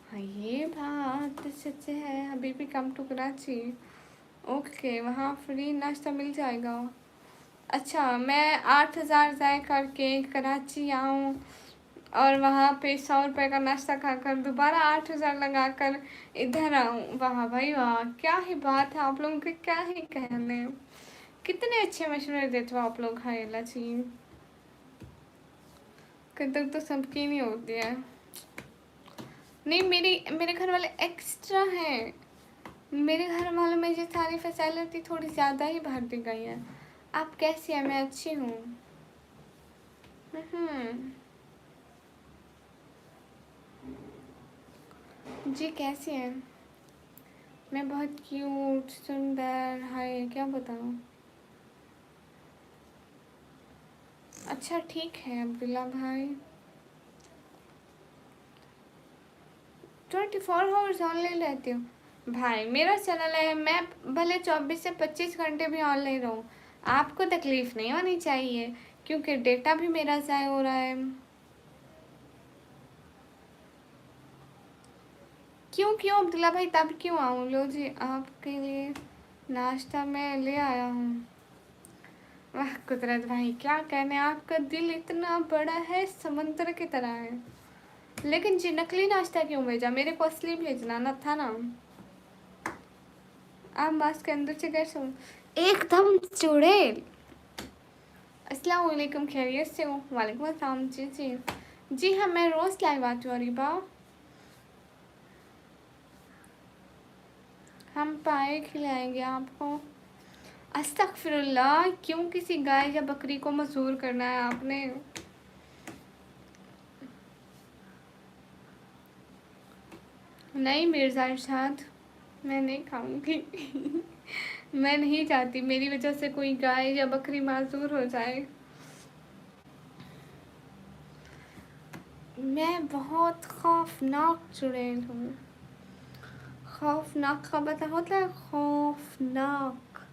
हाँ ये बात सच है। अभी भी कम टू कराची, ओके, वहाँ फ्री नाश्ता मिल जाएगा। अच्छा मैं 8,000 ज़ाय करके कराची आऊँ और वहाँ पे 100 रुपए का नाश्ता खाकर दोबारा 8,000 लगा कर इधर आऊँ, वाह भाई वाह, क्या ही बात है, आप लोगों के क्या ही कहने, कितने अच्छे मशवरे देते हो आप लोग। हाय अल्लाह जी, कदर तो सबकी नहीं होती है। नहीं मेरे घर वाले एक्स्ट्रा हैं, मेरे घर वालों में ये सारी फैसिलिटी थोड़ी ज़्यादा ही भर दी गई है। आप कैसी हैं? मैं अच्छी हूँ। जी कैसी हैं? मैं बहुत क्यूट सुंदर, हाय क्या बताऊँ। अच्छा ठीक है अब्दुल्ला भाई, 24 आवर्स ऑनलाइन रहती हूँ भाई, मेरा चैनल है, मैं भले 24 से 25 घंटे भी ऑनलाइन रहूँ, आपको तकलीफ़ नहीं होनी चाहिए, क्योंकि डेटा भी मेरा ज़ाया हो रहा है। क्यों अब्दुल्ला भाई, तब क्यों आऊँ। लो जी आपके लिए नाश्ता मैं ले आया हूँ। वाह कुदरत भाई क्या कहने, आपका दिल इतना बड़ा है, समंदर की तरह है। लेकिन जी नकली नाश्ता क्यों भेजा, मेरे को असली भेजना ना था ना। आप मास्क के अंदर से कैसे हो? एकदम चुड़ैल। अस्सलाम वालेकुम, खैरियत से हो? वालेकुम अस्सलाम। जी जी जी हाँ, मैं रोज़ लाइव आती हूँ अरीबा। हम पाए खिलाएंगे आपको। अस्तगफिरुल्लाह, क्यों किसी गाय या बकरी को मजबूर करना है आपने। नहीं मिर्ज़ा इरशाद, मैं नहीं खाऊंगी। मैं नहीं चाहती मेरी वजह से कोई गाय या बकरी माजूर हो जाए। मैं बहुत खौफनाक चुड़ैल हूँ। खौफनाक का पता होता है, खौफनाक।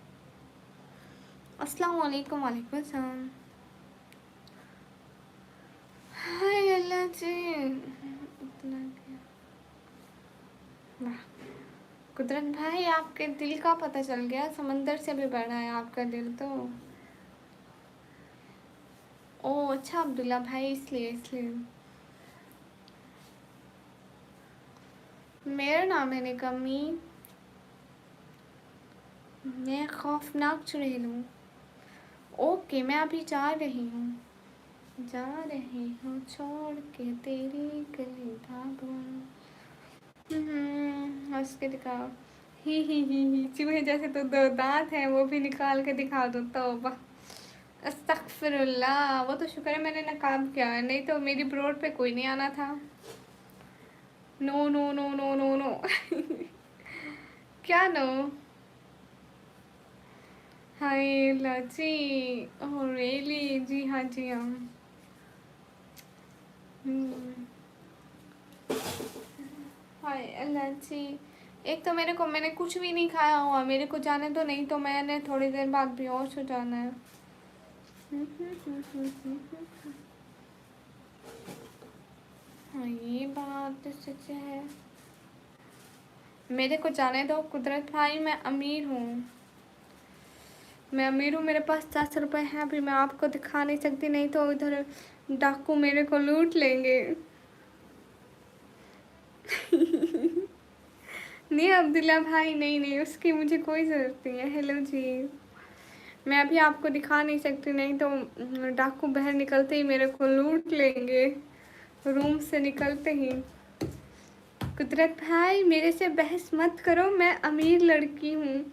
अस्सलाम वालेकुम। वालेकुम अस्सलाम। हाय अल्लाह जी, इतना क्या। वाह कुदरत भाई, आपके दिल का पता चल गया, समंदर से भी बड़ा है आपका दिल तो। ओ अच्छा अब्दुल्ला भाई, इसलिए मेरा नाम है निकम्मी। मैं खौफनाक चुड़ैल हूँ। ओके, मैं अभी जा रही हूँ, जा रही हूँ छोड़ के तेरी गली भागूं। हंस के दिखाओ। ही चूहे जैसे तो दो दांत हैं, वो भी निकाल के दिखा दो। तौबा, अस्तगफिरुल्लाह। वो तो शुक्र है मैंने नकाब किया है, नहीं तो मेरी ब्रोड पे कोई नहीं आना था। No no no no no no. क्या नो? हाय लाची। Oh really? जी हाँ जी हाँ। हाय लाची। एक तो मैंने कुछ भी नहीं खाया हुआ, मेरे को जाने दो, नहीं तो मैंने थोड़ी देर बाद बेहोश हो जाना है। हाँ ये बात सच है। मेरे को जाने दो कुदरत भाई, मैं अमीर हूँ, मैं अमीर हूँ, मेरे पास 10 रुपए हैं। अभी मैं आपको दिखा नहीं सकती, नहीं तो इधर डाकू मेरे को लूट लेंगे। नहीं अब्दुल्ला भाई, नहीं नहीं, उसकी मुझे कोई ज़रूरत नहीं है। हेलो जी। मैं अभी आपको दिखा नहीं सकती, नहीं तो डाकू बाहर निकलते ही मेरे को लूट लेंगे, रूम से निकलते ही। कुदरत भाई मेरे से बहस मत करो, मैं अमीर लड़की हूँ,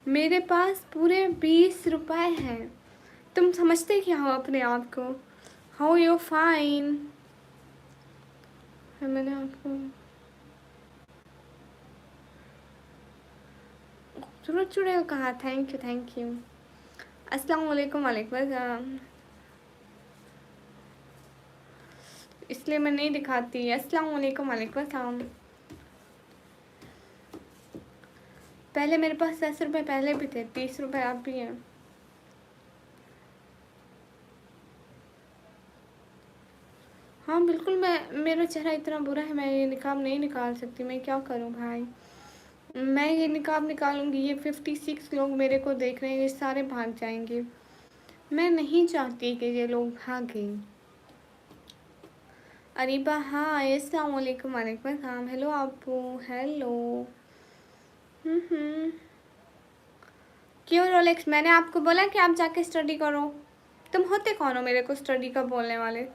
मेरे पास पूरे 20 रुपए हैं। तुम समझते क्या हो अपने आप को? How you fine? मैंने आपको खूबसूरत चुड़ैल कहा। Thank you thank you. अस्सलाम वालेकुम। वालेकुम अस्सलाम। इसलिए मैं नहीं दिखाती। अस्सलाम वालेकुम। वालेकुम अस्सलाम। पहले मेरे पास 10 रुपए पहले भी थे, 30 रुपए अब भी हैं। हाँ बिल्कुल, मेरा चेहरा इतना बुरा है, मैं ये निकाब नहीं निकाल सकती। मैं क्या करूँ भाई? मैं ये निकाब निकालूंगी, ये 56 लोग मेरे को देख रहे हैं, ये सारे भाग जाएंगे। मैं नहीं चाहती कि ये लोग भागें। अरीबा हाँ, अस्सलाम वालेकुम। वालेकुम अस्सलाम। हेलो आपू। हेलो। हम्म। क्यों रोलेक्स? मैंने आपको बोला कि आप जाके स्टडी करो। तुम होते कौन हो मेरे को स्टडी का बोलने वाले?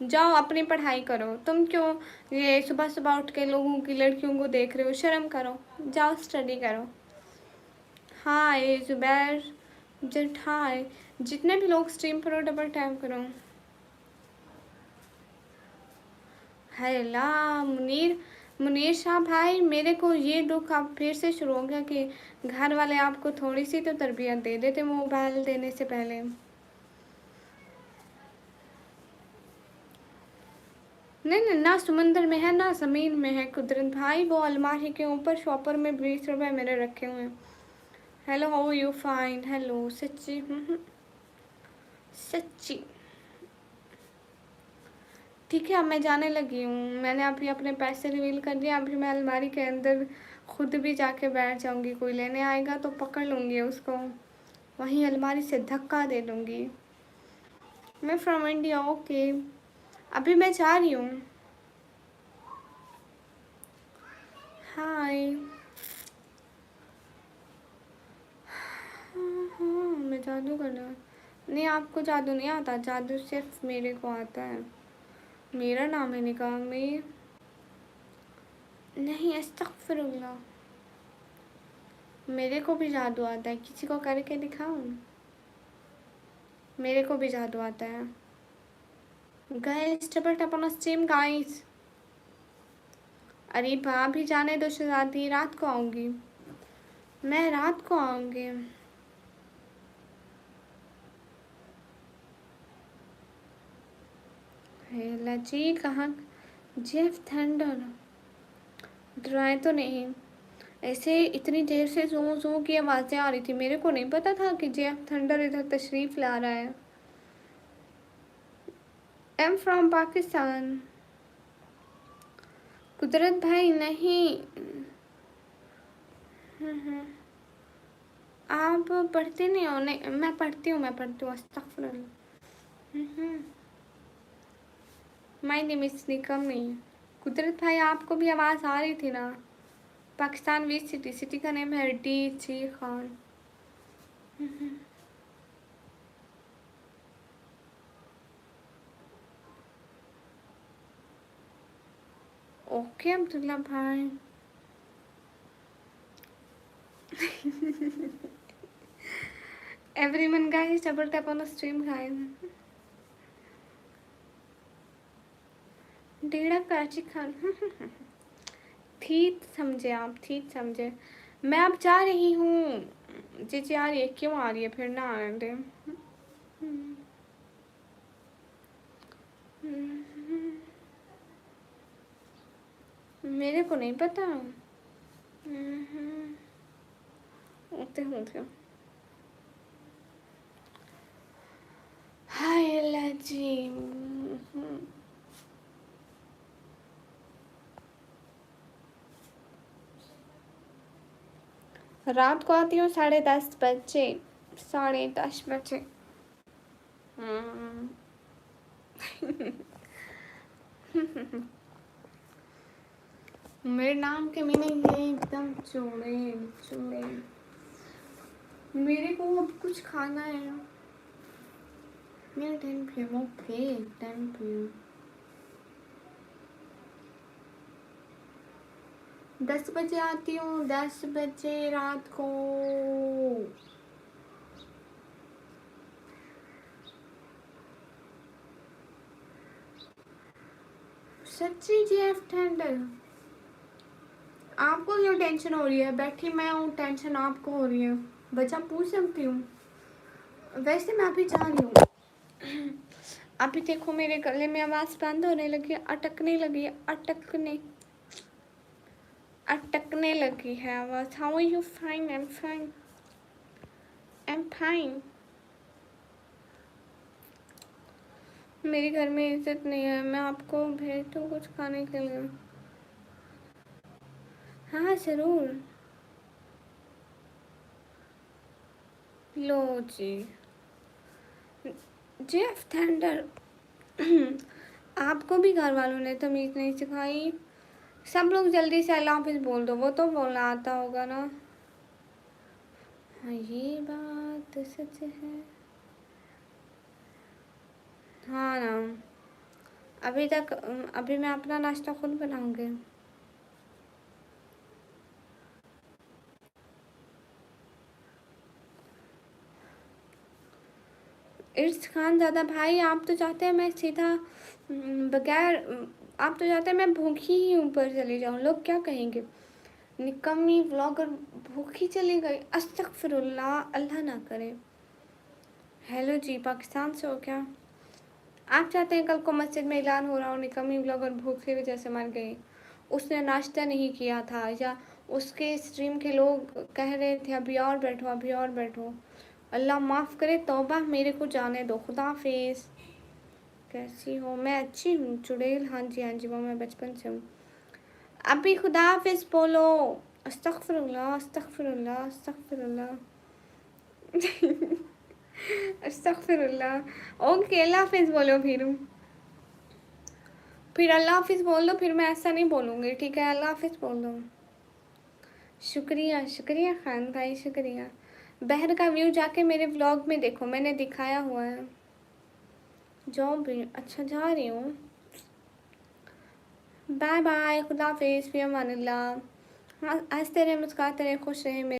जाओ अपनी पढ़ाई करो। तुम क्यों ये सुबह सुबह उठ के लोगों की लड़कियों को देख रहे हो? शर्म करो, जाओ स्टडी करो। हाय जुबैर, जट हाय। जितने भी लोग स्ट्रीम पर हो डबल टैप करो। हैला मुनीर, मुनीर शाह भाई, मेरे को ये दुख अब फिर से शुरू हो गया कि घर वाले आपको थोड़ी सी तो तरबियत दे देते मोबाइल देने से पहले। नहीं नहीं, ना समंदर में है ना ज़मीन में है कुदरत भाई, वो अलमारी के ऊपर शॉपर में 20 रुपए मेरे रखे हुए हैं। Hello how you fine? Hello सच्ची। सच्ची। ठीक है, अब मैं जाने लगी हूँ, मैंने अभी अपने पैसे रिवील कर दिए। अभी मैं अलमारी के अंदर खुद भी जाके बैठ जाऊँगी, कोई लेने आएगा तो पकड़ लूँगी उसको, वहीं अलमारी से धक्का दे दूँगी। मैं फ्रॉम इंडिया। ओके, अभी मैं जा रही हूँ। हाय। हाँ मैं जादू करना। नहीं आपको जादू नहीं आता, जादू सिर्फ मेरे को आता है। मेरा नाम है निकामी। नहीं अस्तगफिरुल्लाह, मेरे को भी जादू आता है, किसी को करके दिखाऊं? मेरे को भी जादू आता है। Guys double tap on stream guys. अरे भी जाने दो शहजादी, रात को आऊँगी, मैं रात को आऊँगी। लची कहाँ? जेफ थंडर डराए तो नहीं? ऐसे इतनी देर से जू जू की आवाज़ें आ रही थी, मेरे को नहीं पता था कि जेफ थंडर इधर तशरीफ़ ला रहा है। आई एम फ्रॉम पाकिस्तान। कुदरत भाई नहीं। आप पढ़ते नहीं हो? नहीं मैं पढ़ती हूँ, मैं पढ़ती हूँ। अस्तगफिरुल्लाह। माय नेम इज़ निकम नहीं। कुदरत भाई आपको भी आवाज़ आ रही थी ना? पाकिस्तान विच सिटी, सिटी का नेम है डीची खान। ओके अब्दुल्ला भाई। Everyone guys, double tap on the stream guys. डेढ़ा Karachi Khan. ठीक समझे आप, ठीक समझे। मैं अब जा रही हूँ। जी आ रही है, क्यों आ रही है फिर ना आने दे। मेरे को नहीं पता। होते होते हाय अल्लाह जी। रात को आती हूँ 10:30 बजे, 10:30 बजे। मेरे नाम के मीनिंग है एकदम चुड़ैल चुड़ैल। मेरे को अब कुछ खाना है। मेरा 10 PM, ओके 10 PM। 10 बजे आती हूँ, 10 बजे रात को। सच्ची GF टेंडर, आपको क्यों टेंशन हो रही है? बैठी मैं हूँ, टेंशन आपको हो रही है। बच्चा पूछ सकती हूँ। वैसे मैं अभी जा रही हूँ। अभी देखो मेरे गले में आवाज़ बंद होने लगी है, अटकने लगी है, अटकने लगी है आवाज़। How are you? Fine, I am fine, I am fine. मेरे घर में इज्जत नहीं है। मैं आपको भेज दूँ कुछ खाने के लिए? हाँ ज़रूर। लो जी जेफ थंडर। आपको भी घर वालों ने तमीज़ नहीं सिखाई? सब लोग जल्दी से अल्लाह हाफिज़ बोल दो, वो तो बोलना आता होगा ना। हाँ ये बात सच है। हाँ ना, अभी मैं अपना नाश्ता खुद बनाऊंगी। इर्स खान ज़्यादा भाई, आप तो चाहते हैं मैं सीधा बगैर, आप तो चाहते हैं मैं भूखी ही ऊपर चली जाऊँ। लोग क्या कहेंगे, निकम्मी व्लॉगर भूखी चली गई। अस्तगफिरुल्लाह, अल्लाह ना करे। हेलो जी, पाकिस्तान से हो क्या? आप चाहते हैं कल को मस्जिद में ऐलान हो रहा हो निकम्मी व्लॉगर भूख की वजह से मर गई, उसने नाश्ता नहीं किया था, या उसके स्ट्रीम के लोग कह रहे थे अभी और बैठो, अभी और बैठो। अल्लाह माफ़ करे, तौबा, मेरे को जाने दो। खुदा हाफिज़। कैसी हो? मैं अच्छी हूँ चुड़ैल। हाँ जी हाँ जी, वो मैं बचपन से हूँ। अभी खुदा हाफिज़ बोलो। अस्तगफिरुल्लाह अस्तगफिरुल्लाह अस्तगफिरुल्लाह। अस्तगफिरुल्लाह। ओके अल्लाह हाफिज़ बोलो। फिर अल्लाह हाफिज़ बोल दो, फिर मैं ऐसा नहीं बोलूँगी, ठीक है? अल्लाह हाफिज़ बोल दो। शुक्रिया शुक्रिया खान भाई, शुक्रिया। बहर का व्यू जाके मेरे व्लॉग में देखो, मैंने दिखाया हुआ है। जाओ भी, अच्छा जा रही हूँ। बाय बाय, खुदा हाफिज़, फ़ी अमानिल्लाह। हाँ, हंसते रहे, मुस्कुराते रहे, खुश रहे।